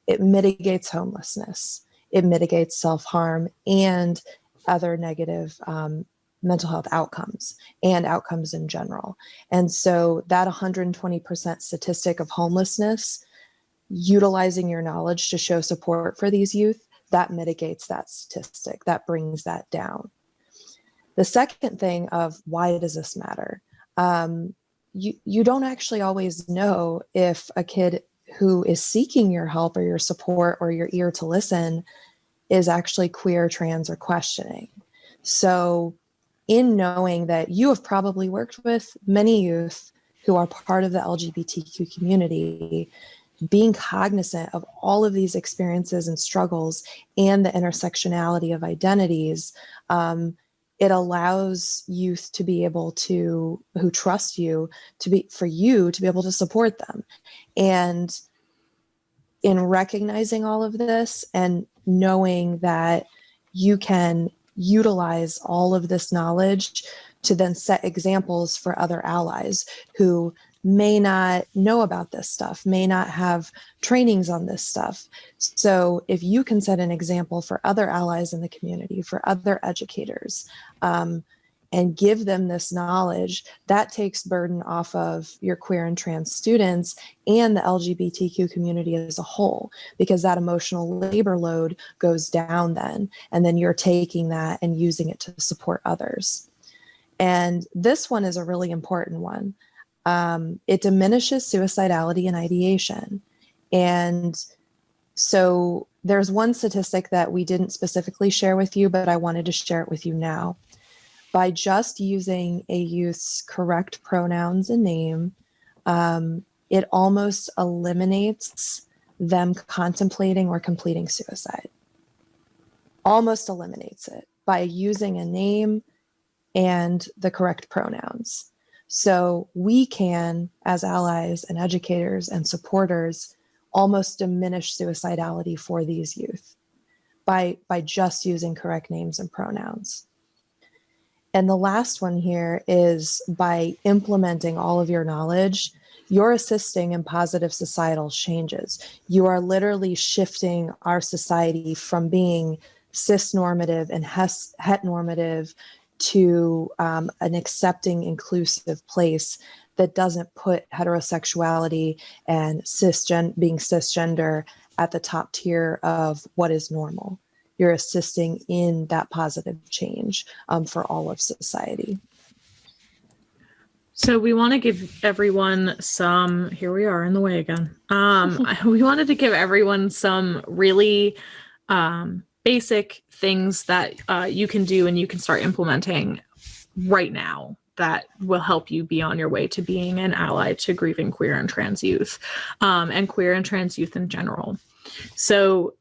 It mitigates homelessness. It mitigates self-harm and other negative mental health outcomes and outcomes in general. And so that 120% statistic of homelessness, utilizing your knowledge to show support for these youth, that mitigates that statistic, that brings that down. The second thing of why does this matter? You don't actually always know if a kid who is seeking your help or your support or your ear to listen is actually queer, trans, or questioning. So in knowing that you have probably worked with many youth who are part of the LGBTQ community, being cognizant of all of these experiences and struggles and the intersectionality of identities, it allows youth to be able to, who trust you, for you to be able to support them. And in recognizing all of this and knowing that you can utilize all of this knowledge to then set examples for other allies who may not know about this stuff, may not have trainings on this stuff. So if you can set an example for other allies in the community, for other educators, and give them this knowledge, that takes burden off of your queer and trans students and the LGBTQ community as a whole, because that emotional labor load goes down then, and then you're taking that and using it to support others. And this one is a really important one. It diminishes suicidality and ideation. And so there's one statistic that we didn't specifically share with you, but I wanted to share it with you now. By just using a youth's correct pronouns and name, it almost eliminates them contemplating or completing suicide. Almost eliminates it by using a name and the correct pronouns. So we can, as allies and educators and supporters, almost diminish suicidality for these youth by just using correct names and pronouns. And the last one here is by implementing all of your knowledge, you're assisting in positive societal changes. You are literally shifting our society from being cis-normative and het-normative to an accepting, inclusive place that doesn't put heterosexuality and being cisgender at the top tier of what is normal. You're assisting in that positive change for all of society. So we want to give everyone some, here we are in the way again. We wanted to give everyone some really basic things that you can do and you can start implementing right now that will help you be on your way to being an ally to grieving queer and trans youth, and queer and trans youth in general. So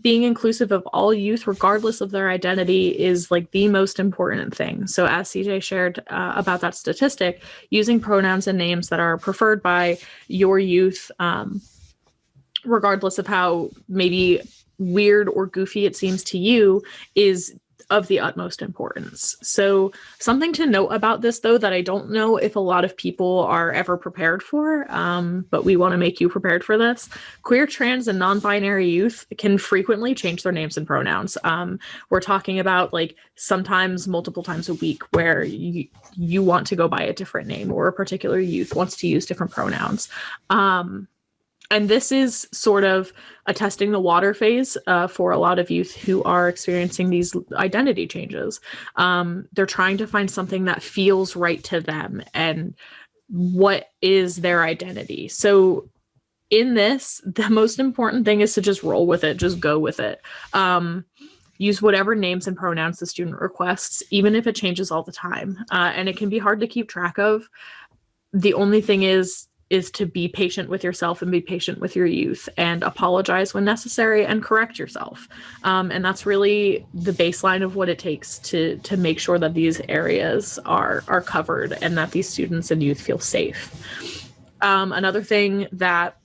being inclusive of all youth, regardless of their identity, is like the most important thing. So as CJ shared about that statistic, using pronouns and names that are preferred by your youth, regardless of how maybe weird or goofy it seems to you, is of the utmost importance. So something to note about this, though, that I don't know if a lot of people are ever prepared for, but we want to make you prepared for this. Queer, trans, and non-binary youth can frequently change their names and pronouns. We're talking about like sometimes multiple times a week where you want to go by a different name, or a particular youth wants to use different pronouns. And this is sort of a testing the water phase for a lot of youth who are experiencing these identity changes. They're trying to find something that feels right to them and what is their identity. So in this, the most important thing is to just roll with it, just go with it. Use whatever names and pronouns the student requests, even if it changes all the time. And it can be hard to keep track of. The only thing is to be patient with yourself and be patient with your youth, and apologize when necessary and correct yourself. And that's really the baseline of what it takes to make sure that these areas are covered and that these students and youth feel safe. Another thing that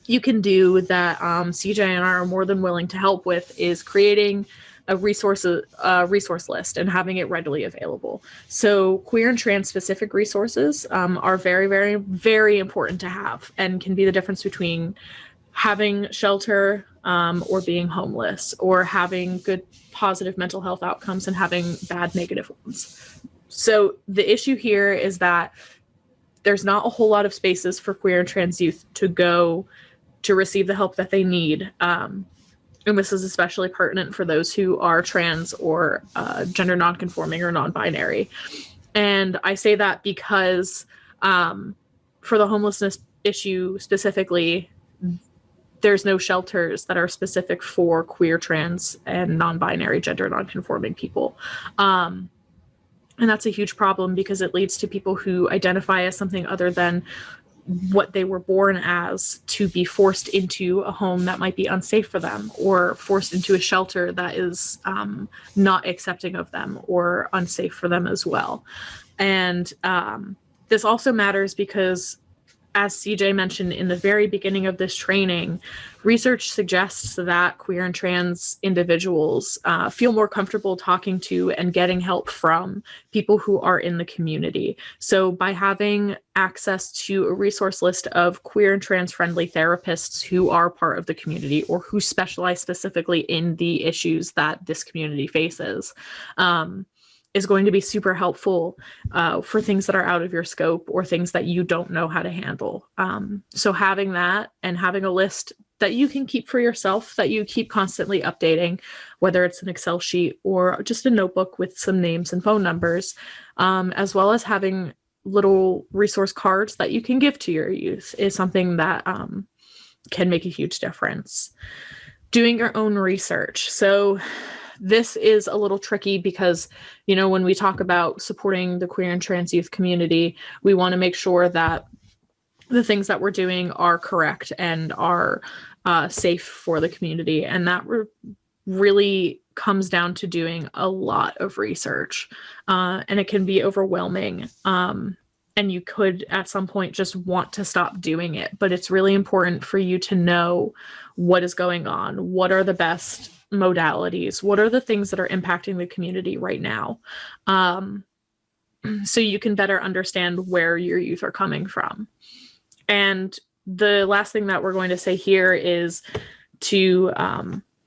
you can do that CJ and I are more than willing to help with is creating a resource list and having it readily available. So queer and trans specific resources are very, very, very important to have, and can be the difference between having shelter or being homeless, or having good positive mental health outcomes and having bad negative ones. So the issue here is that there's not a whole lot of spaces for queer and trans youth to go to receive the help that they need. And this is especially pertinent for those who are trans or gender nonconforming or non-binary. And I say that because for the homelessness issue specifically, there's no shelters that are specific for queer, trans, and non-binary gender nonconforming people. And that's a huge problem, because it leads to people who identify as something other than what they were born as to be forced into a home that might be unsafe for them, or forced into a shelter that is not accepting of them or unsafe for them as well. And this also matters because, as CJ mentioned in the very beginning of this training, research suggests that queer and trans individuals feel more comfortable talking to and getting help from people who are in the community. So by having access to a resource list of queer and trans friendly therapists who are part of the community, or who specialize specifically in the issues that this community faces, is going to be super helpful for things that are out of your scope or things that you don't know how to handle. So having that, and having a list that you can keep for yourself, that you keep constantly updating, whether it's an Excel sheet or just a notebook with some names and phone numbers, as well as having little resource cards that you can give to your youth, is something that can make a huge difference. Doing your own research. So this is a little tricky because, you know, when we talk about supporting the queer and trans youth community, we want to make sure that the things that we're doing are correct and are safe for the community. And that really comes down to doing a lot of research, and it can be overwhelming. And you could at some point just want to stop doing it, but it's really important for you to know what is going on, what are the best modalities, what are the things that are impacting the community right now, so you can better understand where your youth are coming from. And the last thing that we're going to say here is to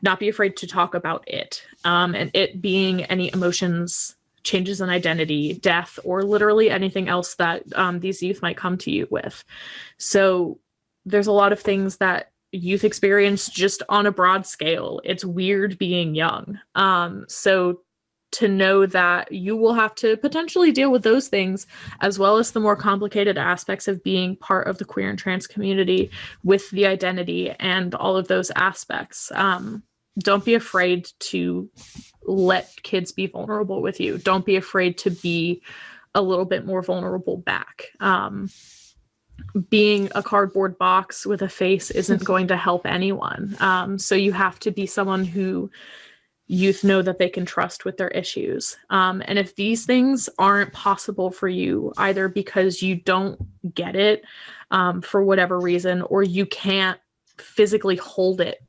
not be afraid to talk about it, and it being any emotions, changes in identity, death, or literally anything else that these youth might come to you with. So there's a lot of things that youth experience just on a broad scale. It's weird being young. So to know that you will have to potentially deal with those things, as well as the more complicated aspects of being part of the queer and trans community with the identity and all of those aspects. Don't be afraid to let kids be vulnerable with you. Don't be afraid to be a little bit more vulnerable back. Being a cardboard box with a face isn't going to help anyone. So you have to be someone who youth know that they can trust with their issues. And if these things aren't possible for you, either because you don't get it for whatever reason, or you can't physically hold it,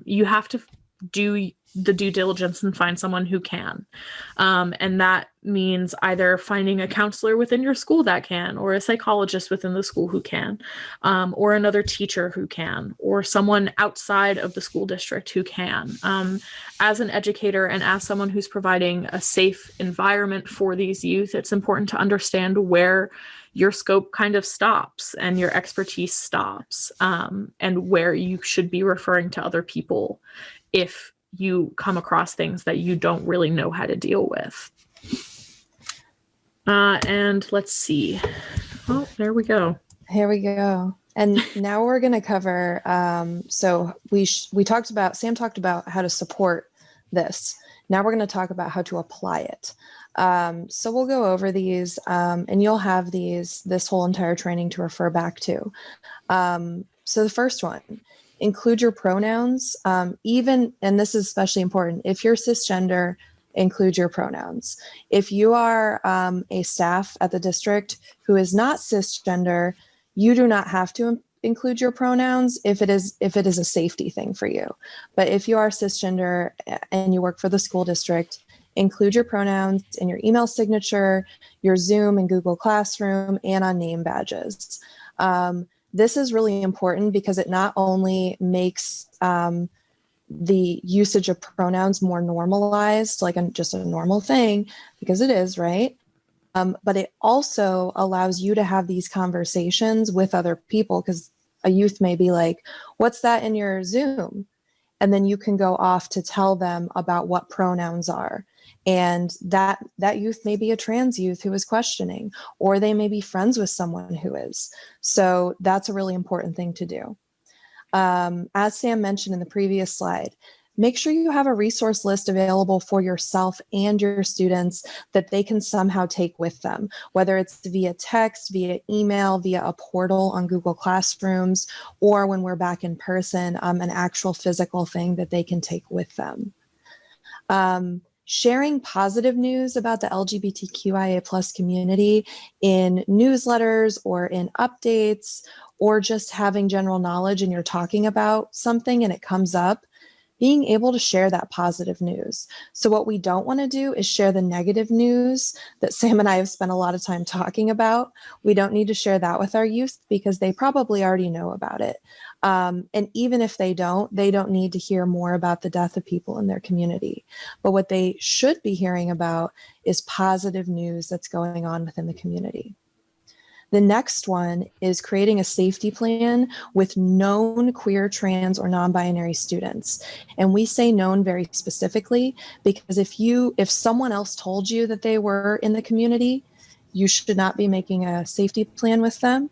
you have to do the due diligence and find someone who can. And that means either finding a counselor within your school that can, or a psychologist within the school who can, or another teacher who can, or someone outside of the school district who can. As an educator and as someone who's providing a safe environment for these youth, it's important to understand where your scope kind of stops and your expertise stops, and where you should be referring to other people if you come across things that you don't really know how to deal with. And let's see. Oh, there we go. Here we go. And now we're going to cover, so Sam talked about how to support this. Now we're going to talk about how to apply it. So we'll go over these, and you'll have this whole entire training to refer back to. So the first one, include your pronouns, and this is especially important, if you're cisgender, include your pronouns. If you are a staff at the district who is not cisgender, you do not have to include your pronouns if it is a safety thing for you. But if you are cisgender and you work for the school district, include your pronouns in your email signature, your Zoom and Google Classroom, and on name badges. This is really important because it not only makes the usage of pronouns more normalized, like just a normal thing, because it is, right? But it also allows you to have these conversations with other people, because a youth may be like, what's that in your Zoom? And then you can go off to tell them about what pronouns are. And that youth may be a trans youth who is questioning, or they may be friends with someone who is. So that's a really important thing to do. As Sam mentioned in the previous slide, make sure you have a resource list available for yourself and your students that they can somehow take with them, whether it's via text, via email, via a portal on Google Classrooms, or when we're back in person, an actual physical thing that they can take with them. Sharing positive news about the LGBTQIA plus community in newsletters or in updates, or just having general knowledge and you're talking about something and it comes up, being able to share that positive news. So what we don't want to do is share the negative news that Sam and I have spent a lot of time talking about. We don't need to share that with our youth because they probably already know about it. And even if they don't need to hear more about the death of people in their community. But what they should be hearing about is positive news that's going on within the community. The next one is creating a safety plan with known queer, trans, or non-binary students. And we say known very specifically because if someone else told you that they were in the community, you should not be making a safety plan with them.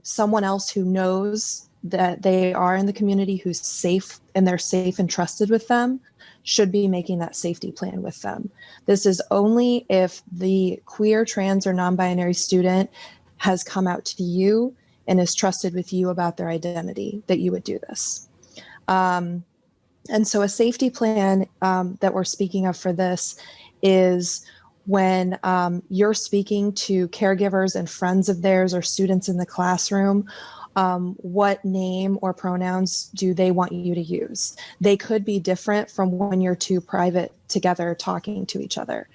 Someone else who knows that they are in the community, who's safe, and they're safe and trusted with them, should be making that safety plan with them. This is only if the queer, trans, or non-binary student has come out to you and is trusted with you about their identity that you would do this. And so a safety plan that we're speaking of for this is when you're speaking to caregivers and friends of theirs or students in the classroom, what name or pronouns do they want you to use? They could be different from when you're two private together talking to each other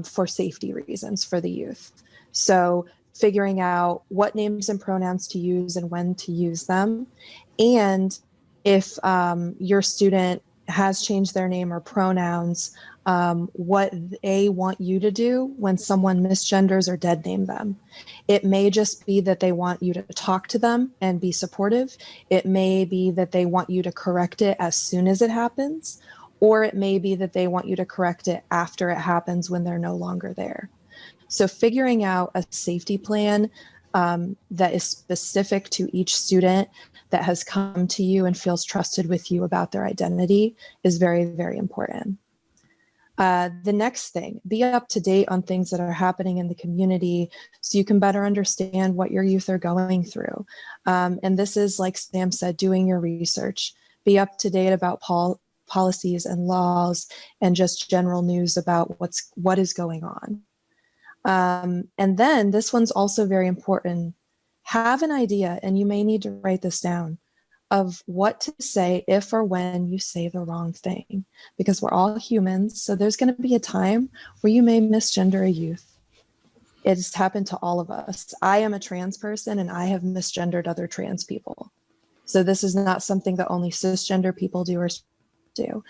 for safety reasons for the youth. So figuring out what names and pronouns to use and when to use them. And if your student has changed their name or pronouns, what they want you to do when someone misgenders or dead name them. It may just be that they want you to talk to them and be supportive. It may be that they want you to correct it as soon as it happens, or it may be that they want you to correct it after it happens when they're no longer there. So figuring out a safety plan that is specific to each student that has come to you and feels trusted with you about their identity is very, very important. The next thing, be up to date on things that are happening in the community so you can better understand what your youth are going through. And this is, like Sam said, doing your research. Be up to date about policies and laws and just general news about what is going on. And then this one's also very important. Have an idea, and you may need to write this down, of what to say if or when you say the wrong thing, because we're all humans. So there's going to be a time where you may misgender a youth. It's happened to all of us. I am a trans person and I have misgendered other trans people. So this is not something that only cisgender people do or do.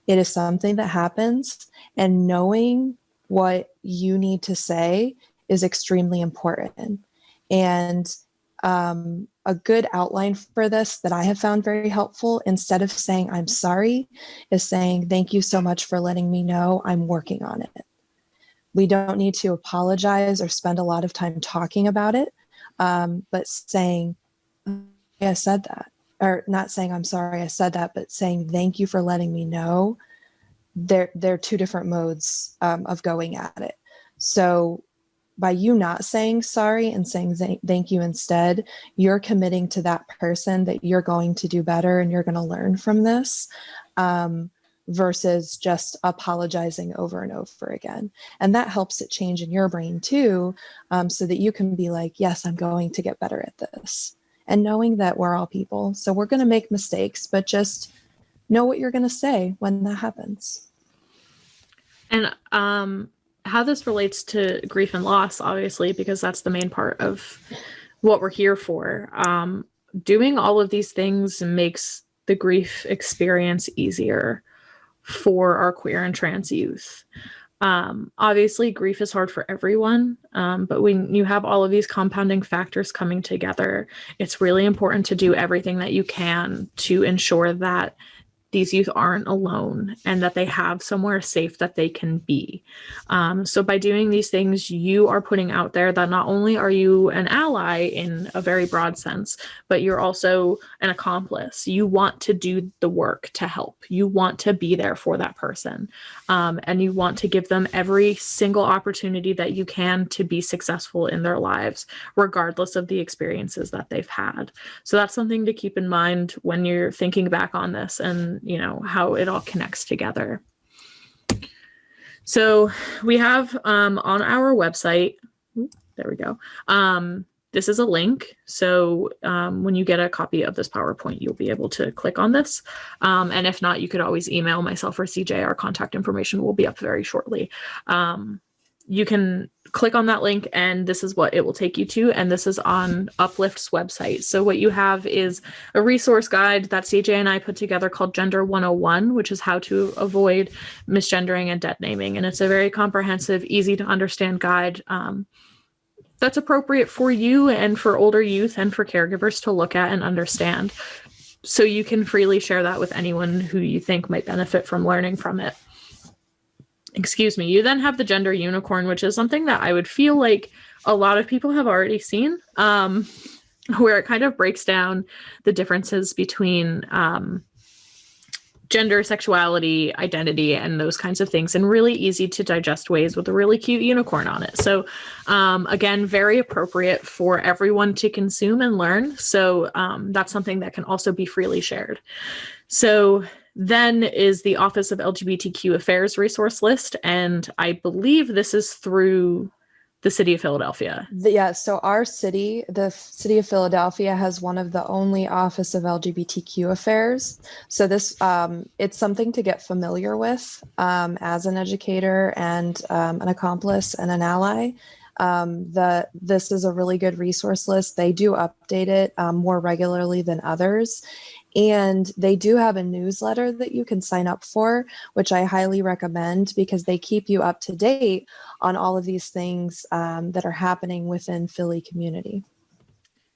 It is something that happens, and knowing what you need to say is extremely important. And a good outline for this that I have found very helpful, instead of saying I'm sorry, is saying thank you so much for letting me know, I'm working on it. We don't need to apologize or spend a lot of time talking about it, but saying I said that, or not saying I'm sorry I said that, but saying thank you for letting me know. They're two different modes of going at it. So by you not saying sorry and saying thank you instead, you're committing to that person that you're going to do better and you're going to learn from this, versus just apologizing over and over again. And that helps it change in your brain too, so that you can be like, yes, I'm going to get better at this. And knowing that we're all people, so we're going to make mistakes, but just know what you're going to say when that happens. And how this relates to grief and loss, obviously, because that's the main part of what we're here for. Doing all of these things makes the grief experience easier for our queer and trans youth. Obviously, grief is hard for everyone, but when you have all of these compounding factors coming together, it's really important to do everything that you can to ensure that these youth aren't alone and that they have somewhere safe that they can be. So by doing these things, you are putting out there that not only are you an ally in a very broad sense, but you're also an accomplice. You want to do the work to help. You want to be there for that person. And you want to give them every single opportunity that you can to be successful in their lives, regardless of the experiences that they've had. So that's something to keep in mind when you're thinking back on this and how it all connects together. So we have on our website, there we go. This is a link. So when you get a copy of this PowerPoint, you'll be able to click on this. And if not, you could always email myself or CJ. Our contact information will be up very shortly. You can click on that link and this is what it will take you to. And this is on Uplift's website. So what you have is a resource guide that CJ and I put together called Gender 101, which is how to avoid misgendering and dead naming. And it's a very comprehensive, easy to understand guide that's appropriate for you and for older youth and for caregivers to look at and understand. So you can freely share that with anyone who you think might benefit from learning from it. Excuse me. You then have the gender unicorn, which is something that I would feel like a lot of people have already seen, where it kind of breaks down the differences between gender, sexuality, identity, and those kinds of things in really easy to digest ways with a really cute unicorn on it. So again, very appropriate for everyone to consume and learn. So that's something that can also be freely shared. So then is the Office of LGBTQ Affairs resource list. And I believe this is through the city of Philadelphia. Yeah, so our city, the city of Philadelphia, has one of the only Office of LGBTQ Affairs. So this, it's something to get familiar with as an educator and an accomplice and an ally. This is a really good resource list. They do update it more regularly than others. And they do have a newsletter that you can sign up for, which I highly recommend because they keep you up to date on all of these things that are happening within Philly community.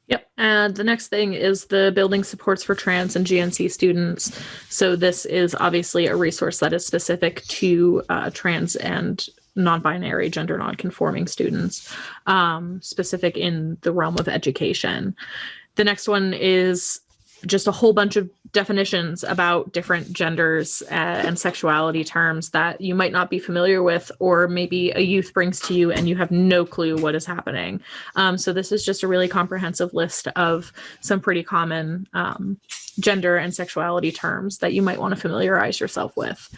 Yep. And the next thing is the Building Supports for Trans and GNC Students. So this is obviously a resource that is specific to trans and non-binary, gender non-conforming students, specific in the realm of education. The next one is just a whole bunch of definitions about different genders and sexuality terms that you might not be familiar with, or maybe a youth brings to you and you have no clue what is happening. So this is just a really comprehensive list of some pretty common gender and sexuality terms that you might want to familiarize yourself with.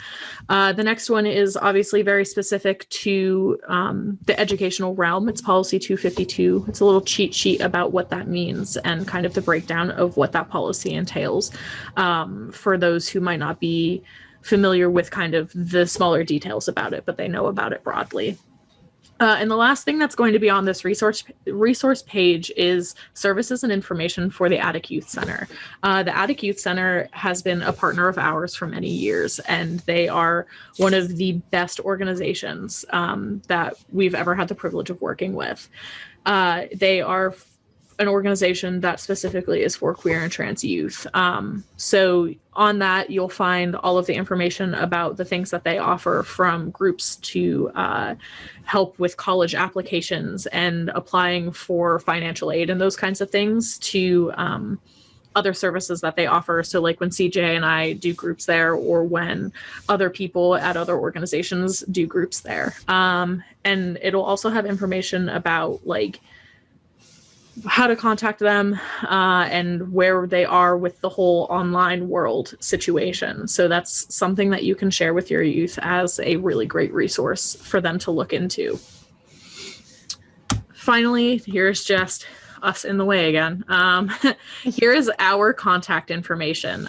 The next one is obviously very specific to the educational realm. It's Policy 252. It's a little cheat sheet about what that means and kind of the breakdown of what that policy entails for those who might not be familiar with kind of the smaller details about it, but they know about it broadly. And the last thing that's going to be on this resource page is services and information for the Attic Youth Center. The Attic Youth Center has been a partner of ours for many years, and they are one of the best organizations that we've ever had the privilege of working with. They are an organization that specifically is for queer and trans youth. So on that, you'll find all of the information about the things that they offer, from groups to help with college applications and applying for financial aid and those kinds of things, to other services that they offer. So like when CJ and I do groups there, or when other people at other organizations do groups there. And it'll also have information about like how to contact them and where they are with the whole online world situation. So that's something that you can share with your youth as a really great resource for them to look into. Finally, here's just us in the way again. Here is our contact information.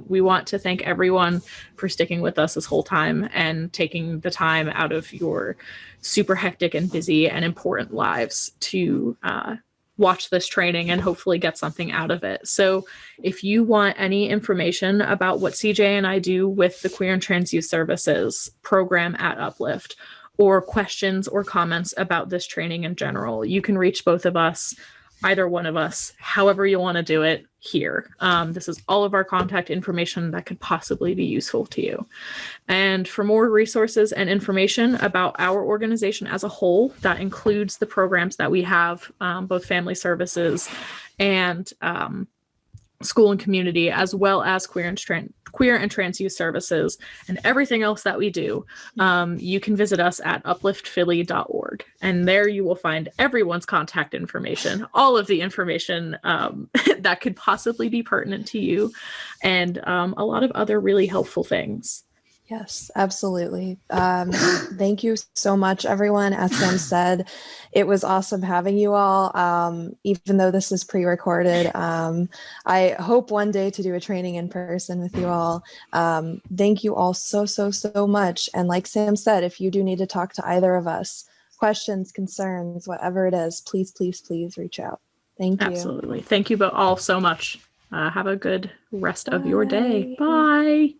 We want to thank everyone for sticking with us this whole time and taking the time out of your super hectic and busy and important lives to watch this training and hopefully get something out of it. So if you want any information about what CJ and I do with the Queer and Trans Youth Services program at Uplift, or questions or comments about this training in general, you can reach both of us, either one of us, however you want to do it here. This is all of our contact information that could possibly be useful to you. And for more resources and information about our organization as a whole, that includes the programs that we have, both family services and school and community, as well as queer and trans youth services, and everything else that we do, you can visit us at upliftphilly.org. And there you will find everyone's contact information, all of the information that could possibly be pertinent to you, and a lot of other really helpful things. Yes, absolutely. Thank you so much, everyone. As Sam said, it was awesome having you all, even though this is pre-recorded. I hope one day to do a training in person with you all. Thank you all so much. And like Sam said, if you do need to talk to either of us, questions, concerns, whatever it is, please reach out. Thank you. Absolutely. Thank you all so much. Have a good rest of your day. Bye.